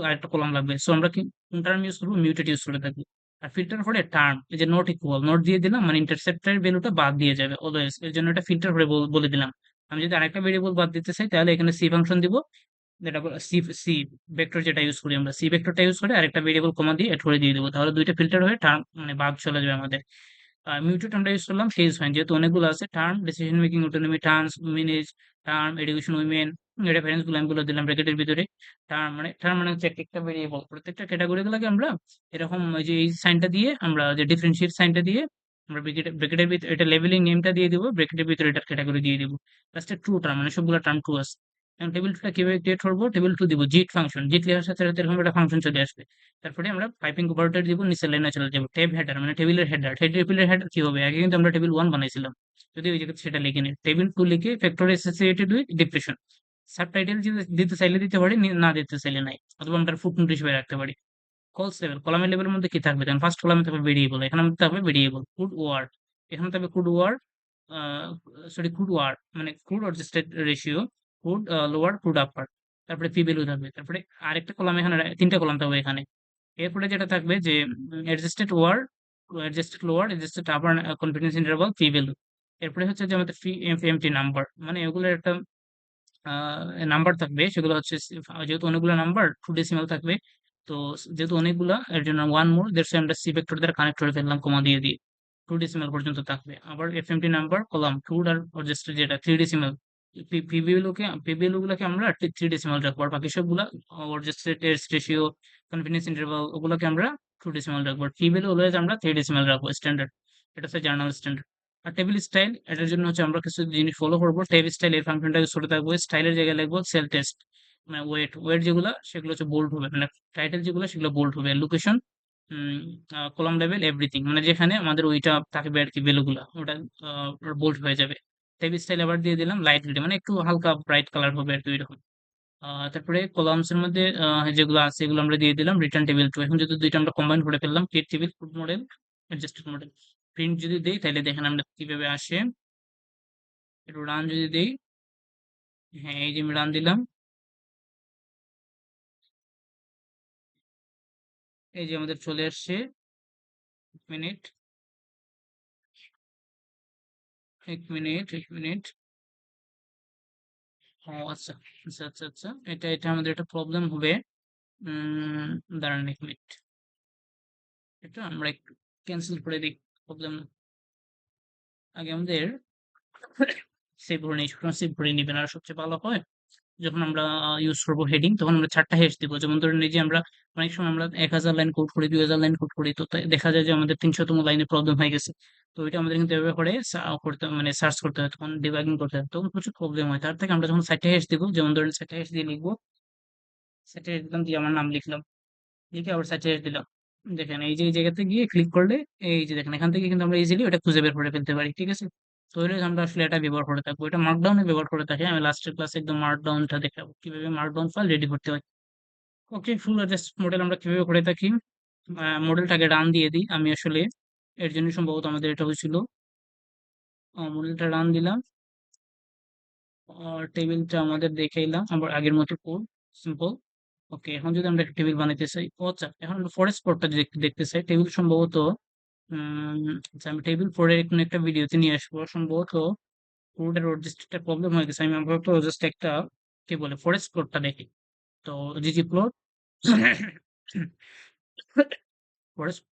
আরেকটা কলাম লাগবে। সো আমরা কি কোন টার্ম ইউজ করবো, মিউটেট ইউজ করে থাকবো। আর ফিল্টার করে টার্ম, এই যে নট ইকুয়াল, নট দিয়ে দিলাম মানে ইন্টারসেপ্টের ভ্যালুটা বাদ দিয়ে যাবে অলওয়েজ, এর জন্য এটা ফিল্টার করে বলে দিলাম। আমি যদি আরেকটা ভেরিয়েবল বাদ দিতে চাই তাহলে এখানে সি ফাংশন দিব, যেটা সি সি ভেক্টর যেটা ইউজ করি আমরা, সি ভেক্টরটা ইউজ করে আরেকটা ভেরিয়েবল কমা দিয়ে এড করে দিয়ে দেবো, তাহলে দুইটা ফিল্টার হয়ে টার্ম মানে বাদ চলে যাবে আমাদের। মিউটেট আমরা ইউজ করলাম কেস ফাইন, যেহেতু অনেকগুলো আছে, term, decision making autonomy, terms, women's, term, education, women, reference গুলো আমি বলে দিলাম ব্র্যাকেটের ভিতরে। টার্ম মানে হচ্ছে একটা ভেরিয়েবল, প্রত্যেকটা ক্যাটাগরি গুলোকে আমরা এরকম ওই যে এই সাইনটা দিয়ে, আমরা যে ডিফারেন্সিয়েট সাইনটা দিয়ে আমরা ব্র্যাকেটের ভিতরে এটা লেভেলিং নেমটা দিয়ে দিব, ব্র্যাকেটের ভিতরে এটার ক্যাটাগরি দিয়ে দিব। লাস্টে ট্রু টার্ম মানে সবগুলো টার্ম ট্রু আছে। এখন টেবিল টুটা কিভাবে ক্রিয়েট করবো, টেবিল টু দিব জিট ফাংশন, জিট লেখার সাথে সাথে এরকম একটা ফাংশন চলে আসবে। তারপরে আমরা পাইপিং অপারেটর দিব, নিচের লাইনে চলে যাবো, টেব হেডার মানে টেবিলের হেডার, টেবিলের হেডার কি হবে, আগে কিন্তু আমরা টেবিল 1 বানাইছিলাম, যদি ওই জায়গায় সেটা লিখে নিই, টেবিল 2 লিখে factor associated with depression. Subtitle যদি দিতে চাইলে দিতে পারি, না দিতে চাইলে নাই, অথবা আমরা ফুটনোট হিসেবে রাখতে পারি। কলস লেভেল, কলামের লেভেলের মধ্যে কি থাকবে, যেমন ফার্স্ট কলামে থাকবে ভেরিয়েবল, এখানে আমাদের থাকবে ভেরিয়েবল কুড ওয়ার্ড, এখানে থাকবে কুড ওয়ার্ড, সরি কুড ওয়ার্ড মানে crude adjusted ratio, crude lower, crude upper, তারপরে পি ভ্যালু থাকবে, তারপরে আরেকটা কলাম, এখানে তিনটা কলাম থাকবে এখানে। এরপরে যেটা থাকবে যে অ্যাডজাস্টেড ওয়ার্ড, adjusted lower, adjusted upper, confidence interval, p value. এরপরে হচ্ছে যে আমাদের এমটি নাম্বার, মানে ওগুলোর একটা নাম্বার থাকবে, সেগুলো হচ্ছে যেহেতু অনেকগুলো নাম্বার, টু ডেসিমাল থাকবে। তো যেহেতু অনেকগুলা, এর জন্য ওয়ান মোর দ্যাটস আমরা সি ভেক্টর দ্বারা কানেক্ট করে ফেললাম কমা দিয়ে দিয়ে, টু ডেসিমাল পর্যন্ত থাকবে। আবার এফএমটি নাম্বার কলাম টু আর জাস্ট যেটা থ্রি ডেসিমাল, পিবিএল গুলোকে আমরা থ্রি ডেসিমাল রাখবো, আর বাকি সবগুলা অর্জেস্টেড রেশিও, কনফিডেন্স ইন্টারভাল, ওগুলোকে আমরা টু ডেসিমাল রাখবো, আর পিবিএল অলওয়েজ আমরা থ্রি ডেসিমাল রাখবো স্ট্যান্ডার্ড। এটা হচ্ছে জার্নাল স্ট্যান্ডার্ড। আর টেবিল স্টাইল, এটার জন্য হচ্ছে আমরা কিছু জিনিস ফলো করবো, টেবিল স্টাইল এর ফাংশনটা ইউজ করে থাকবো, স্টাইলের জায়গায় লিখবো সেল টেস্ট, মানে ওয়েট, যেগুলো সেগুলো হচ্ছে বোল্ড হবে, মানে টাইটেল যেগুলো সেগুলো বোল্ড হবে, লোকেশন, কলাম লেভেল, এভরিথিং, মানে যেখানে আমাদের ওইটা থাকবে আর কি ভ্যালুগুলা, ওটা বোল্ড হয়ে যাবে। টেবিল স্টাইল আবার দিয়ে দিলাম লাইট গ্রে, মানে একটু হালকা ব্রাইট কালার হবে আর কি ওইরকম। তারপরে কলামস এর মধ্যে যেগুলো আছে এগুলো আমরা দিয়ে দিলাম রিটার্ন টেবিল টু। এখন যদি দুইটা আমরা কম্বাইন করে ফেললাম, create table, food model, adjusted model, print যদি দেই তাহলে দেখেন আমরা কিভাবে আসে। একটু রান যদি দেই, হ্যাঁ এই যে আমি রান দিলাম, এই যে আমাদের চলে আসছে। এক মিনিট, এক মিনিট। ও আচ্ছা, আচ্ছা, এটা আমাদের একটা প্রবলেম হবে। উম দাঁড়ান এক মিনিট, এটা আমরা একটু ক্যান্সেল করে দিই, প্রবলেম আগে আমাদের সেভ করে নিই, সেভ করে নিবেন, আর সবচেয়ে ভালো হয় যখন আমরা ইউজ করবো হেডিং, তখন আমরা 4টা হ্যাশ দিব। যেমন ধরেন এই যে আমরা অনেক সময় আমরা 1000 লাইন কোড করি, 2000 লাইন কোড করি, তো দেখা যায় যে আমাদের 300তম লাইনে প্রবলেম হয়ে গেছে। তো এটা আমাদের কিন্তু এভাবে করে করতে, মানে সার্চ করতে হয়, তখন ডিবাগিং করতে হয়, তখন প্রচুর প্রবলেম হয়। তার থেকে আমরা যখন 4টা হ্যাশ দিব, যেমন ধরেন 4টা হ্যাশ দিয়ে লিখবো, 4টা হ্যাশ দিলাম দিয়ে আমার নাম লিখলাম, লিখে আবার 4টা হ্যাশ দিলাম। দেখেন এই যে এই জায়গাতে গিয়ে ক্লিক করলে, এই যে দেখেন এখান থেকে কিন্তু আমরা ইজিলি ওটা খুঁজে বের করে ফেলতে পারি, ঠিক আছে? তো ওইটা আমরা আসলে এটা ব্যবহার করে থাকবো, এটা মার্কডাউনে ব্যবহার করে থাকি। আমি লাস্টের ক্লাসে একদম মার্কডাউনটা দেখাবো, কিভাবে মার্কডাউন ফাইল রেডি করতে হয়। ওকে, ফুল অ্যাড্রেস মডেল আমরা কিভাবে করে থাকি, মডেলটাকে রান দিয়ে দিই আমি আসলে, এর জন্য সম্ভবত আমাদের এটা হয়েছিল। মডেলটা রান দিলাম, টেবিলটা আমাদের দেখে এলাম আবার আগের মতো কোড, সিম্পল। ওকে, এখন যদি আমরা একটা টেবিল বানাইতে চাই, ও আচ্ছা, এখন আমরা ফরেস্ট প্লটটা দেখতে দেখতে চাই, টেবিল সম্ভবত আচ্ছা, আমি টেবিল ফোরের কোনো একটা ভিডিওতে নিয়ে আসবো সম্ভবত। কোডের ওর জাস্ট একটা প্রবলেম হয়ে গেছে, আমি আপাতত জাস্ট একটা কি বলে ফরেস্ট প্লটটা দেখি। তো জিজি প্লট, ফরেস্ট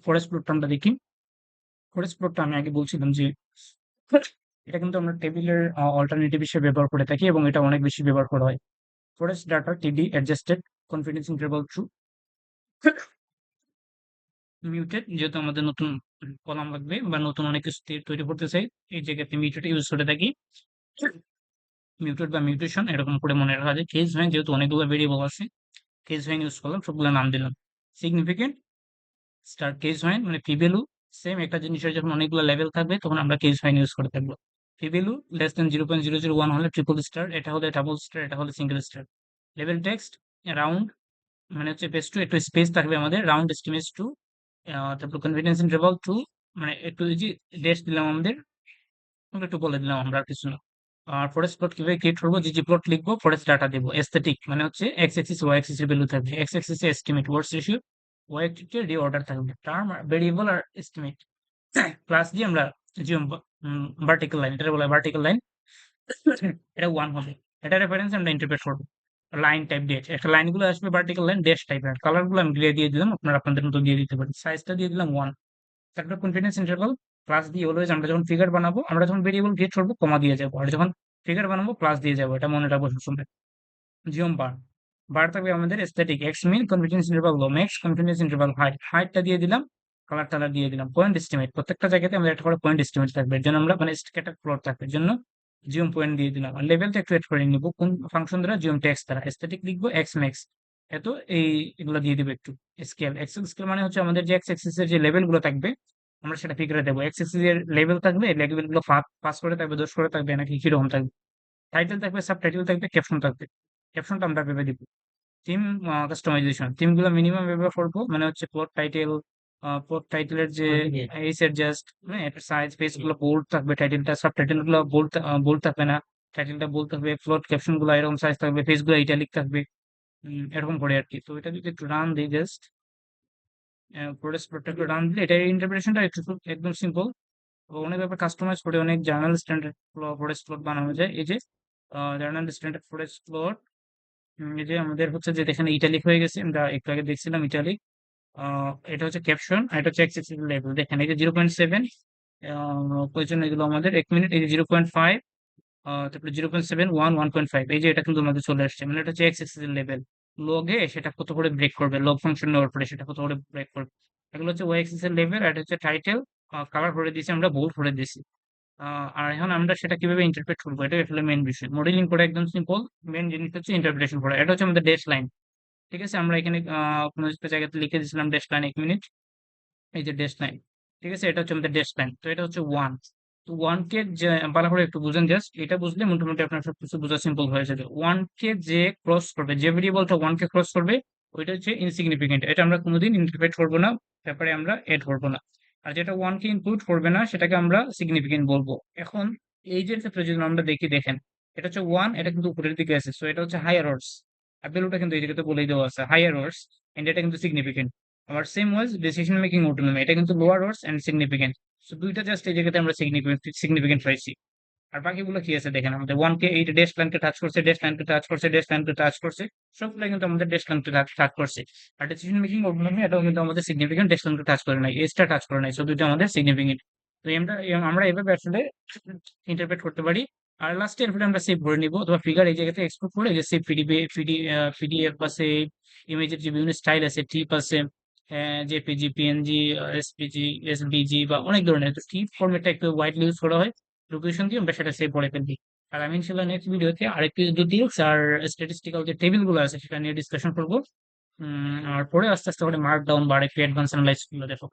ফরেস্ট প্লটটা আমরা দেখি। ফরেস্ট প্লটটা আমি আগে বলছিলাম যে এটা কিন্তু আমরা টেবিলের অল্টারনেটিভ হিসেবে ব্যবহার করে থাকি, এবং এটা অনেক বেশি ব্যবহার করা হয়। ফরেস্ট ডাটা টিডি adjusted, confidence interval true, muted, যেহেতু আমাদের নতুন কলাম লাগবে বা নতুন অনেক কিছু তৈরি করতে চাই, এই জায়গাতে মিউটেড ইউজ করে থাকি। মিউটেড বা মিউটেশন এরকম করে মনে রাখা যায়। কেস ভ্যান যেহেতু অনেকগুলো ভেরিয়েবল আছে, কেস ভ্যান ইউজ করলাম, সবগুলো নাম দিলাম। সিগনিফিকেন্ট স্টার কেস ভ্যান মানে পি ভ্যালু, সেম একটা জিনিসের যখন অনেকগুলো লেভেল থাকবে তখন আমরা কেস ভ্যান ইউজ করে থাকবো। পি ভ্যালু লেস দেন 0.001 হলে ট্রিপল স্টার, এটা হলে ডাবল স্টার, এটা হলে single star. Level text round মানে হচ্ছে বেস টু, একটু স্পেস থাকবে আমাদের, রাউন্ড এস্টিমেটস টু, তারপর কনফিডেন্স ইন্টারভাল টু, মানে একটু এই যে ডেশ দিলাম আমাদের, আমরা একটু বলে দিলাম আমরা আর কিছু না। আর ফরেস্ট প্লট কিভাবে ক্রিয়েট করবো, জি প্লট লিখবো, ফরেস্ট ডাটা দেবো। এস্থেটিক মানে হচ্ছে এক্স এক্সিস ওয়াই এক্সিস এর ভ্যালু থাকবে, এক্স এক্সিস এ এস্টিমেট ওয়ার্ডস রেশিও, ওয়াই এক্সিস এ রিঅর্ডার থাকবে, টার্ম ভেরিয়েবল আর এস্টিমেট। ক্লাস দিয়ে আমরা জিওম ভার্টিক্যাল লাইন, এটা বলে ভার্টিক্যাল লাইন, এটা ওয়ান হবে। এটা রেফারেন্স আমরা ইন্টারপ্রেট করবো। লাইন টাইপ ডেট, একটা লাইনগুলো আসবে ভার্টিক্যাল লাইন ড্যাশ টাইপের, কালার গুলো আমি গ্রে দিয়ে দিলাম, আপনারা আপনাদের মতো দিয়ে দিতে পারেন। সাইজটা দিয়ে দিলাম ওয়ান। তারপর কনফিডেন্স ইন্টারভাল প্লাস দিয়ে, অলওয়েজ আমরা যখন ফিগার বানাবো, আমরা যখন ভেরিয়েবল ক্রিয়েট করবো কমা দিয়ে যাবো, আর যখন ফিগার বানাবো প্লাস দিয়ে যাবো, এটা মনে রাখবো সবসময়। জিওম বার, বার থাকবে আমাদের এস্থেটিক, এক্স মিন, কনফিডেন্স ইন্টারভাল লো ম্যাক্স, কনফিডেন্স ইন্টারভাল হাইট, হাইটটা দিয়ে দিলাম, কালার টালার দিয়ে দিলাম। পয়েন্ট এস্টিমেট, প্রত্যেকটা জায়গাতে আমাদের একটা করে পয়েন্ট এস্টিমেট থাকবে, এর জন্য আমরা মানে স্ক্যাটার প্লট থাকবে, এর জন্য জিওম পয়েন্ট দিয়ে দিলাম। আর লেভেলটা একটু এড করে নিব কোন ফাংশন দ্বারা, জিওম টেক্স দ্বারা। এস্থেটিক লিখবো এক্স ম্যাক্স, এত এই এগুলো দিয়ে দিবে একটু। স্কেল, এক্সেল স্কেল মানে হচ্ছে আমাদের যে এক্স এক্সিস এর যে লেভেল গুলো থাকবে আমরা সেটা ফিগারে দেবো। এক্স এক্সিস এর লেভেল থাকবে, লেভেল গুলো পাস করে থাকবে, দোষ করে থাকবে নাকি কিরকম থাকবে। টাইটেল থাকবে, সাব টাইটেল থাকবে, ক্যাপশন থাকবে। ক্যাপশনটা আমরা ভেবে দিব। থিম কাস্টমাইজেশন, থিম গুলো মিনিমাম ব্যবহার করবো, মানে হচ্ছে প্লট টাইটেলের যে এইস অ্যাডজাস্ট, হ্যাঁ এটার সাইজ, পেজ গুলো বোল্ড থাকবে, টাইটেলটা সাব টাইটেল গুলো বোল্ড বোল্ড থাকবে না, টাইটেলটা বোল্ড থাকবে, প্লট ক্যাপশন গুলো এরকম সাইজ থাকবে, পেজ গুলো ইটালিক থাকবে। এরকম করে আর কি। তো এটা যদি একটু রান দিই জাস্ট, প্রোডাক্ট একটু রান দিলে এটার ইন্টারপ্রিটেশনটা একটু একদম সিম্পল। অনেক ব্যাপার কাস্টমাইজ করে অনেক জার্নাল স্ট্যান্ডার্ড প্রোডাক্ট প্লট বানানো যায়। এই যে জার্নাল স্ট্যান্ডার্ড প্রোডাক্ট প্লট, এই যে আমাদের হচ্ছে যে এখানে ইটালিক হয়ে গেছে, আমরা একটু আগে দেখছিলাম ইটালিক। এটা হচ্ছে ক্যাপশন, আর এটা হচ্ছে অ্যাক্সেসিবল লেভেল। দেখেন এই যে 0.7, প্রয়োজন এগুলো আমাদের, 1 মিনিট, এই যে 0.5, তারপরে 0.7, 1.5, এই যে এটা কিন্তু আমাদের চলে আসছে, মানে এটা হচ্ছে অ্যাক্সেসিবল লেভেল। লগে সেটা কত করে ব্রেক করবে, লগ ফাংশন নেওয়ার পরে সেটা কত করে ব্রেক করবে। এগুলো হচ্ছে ওয়াই এক্সিস এর লেভেল, আর এটা হচ্ছে টাইটেল। কালার করে দিয়েছি আমরা, বোল্ড করে দিয়েছি। আর এখন আমরা সেটা কিভাবে ইন্টারপ্রেট করবো, এটা আসলে মেন বিষয়। মডেলিং করা একদম সিম্পল, মেন জিনিস হচ্ছে ইন্টারপ্রিটেশন করা। এটা হচ্ছে আমাদের ডেশ লাইন। ঠিক আছে, আমরা এখানে কোনো একটা জায়গাতে লিখে দিয়েছিলাম ডেশ লাইন, 1 মিনিট, এই যে ডেশ লাইন। ঠিক আছে, এটা হচ্ছে আমাদের ডেশ লাইন, তো এটা হচ্ছে ওয়ান। তো ওয়ান কে যে ভালো করে একটু বুঝেন, জাস্ট এটা বুঝলে মোটামুটি আপনার সবকিছু বোঝা সিম্পল হয়ে যাবে। ওয়ান কে যে ক্রস করবে, যে ভেরিয়েবলটা ওয়ান কে ক্রস করবে ওইটা হচ্ছে ইনসিগনিফিকেন্ট, এটা আমরা কোনোদিন ইন্টারপ্রেট করবো না, ব্যাপারে আমরা এড করবো না। আর যেটা ওয়ান কে ইনক্লুড করবে না সেটাকে আমরা সিগনিফিকেন্ট বলবো। এখন এই যে ক্ষেত্রে যদি আমরা দেখি, দেখেন এটা হচ্ছে ওয়ান, এটা কিন্তু উপরের দিকে আছে, সো এটা হচ্ছে হায়ার অর্ডস। আর ভ্যালুটা কিন্তু এই জায়গাতে বলেই দেওয়া আছে হায়ার অর্ডস, এন্ড এটা কিন্তু সিগনিফিকেন্ট। আবার same was decision making autonomy, এটা কিন্তু lower odds and significant. So দুইটা জাস্ট এই জায়গাতে আমরা সিগনিফিকেন্ট পাইছি। আর বাকিগুলো কি আছে দেখেন, আমাদের ওয়ান কে এইট ডেশ লাইনকে টাচ করছে, ডেশ লাইনকে টাচ করছে, ডেশ লাইনকে টাচ করছে, সবগুলো কিন্তু আমাদের ডেশ লাইনকে টাচ করছে। আর ডিসিশন মেকিং অটোনমি, এটাও কিন্তু আমাদের সিগনিফিকেন্ট, ডেশ লাইনকে টাচ করে নাই, এজটা টাচ করে নাই, সো দুইটা আমাদের সিগনিফিকেন্ট। তো আমরা এভাবে আসলে ইন্টারপ্রেট করতে পারি। আর লাস্টে এরপরে আমরা সেভ ভরে নিব, অথবা ফিগার এই জায়গাতে এক্সপোর্ট করে যে সেভ পিডিএফ বা সেভ ইমেজের যে বিভিন্ন স্টাইল আছে, টিপ আছে, জেপিজি, পিএনজি, এসপিজি, এসবিজি বা অনেক ধরনের। তো টিপ ফরম্যাটটা একটু ওয়াইডলি ইউজ করা হয়, লোকেশন দিয়ে আমরা সেটা সেভ করে ফেলবি। আর আমি ইনশাল্লাহ নেক্সট ভিডিওতে আরেকটু ডিটেলস আর স্ট্যাটিস্টিক্যাল যে টেবিল গুলো আছে সেটা নিয়ে ডিসকাশন করবো। আর পরে আস্তে আস্তে করে মার্ক ডাউন বা আরেকটু অ্যাডভান্স অ্যানালাইসিস গুলো দেখো।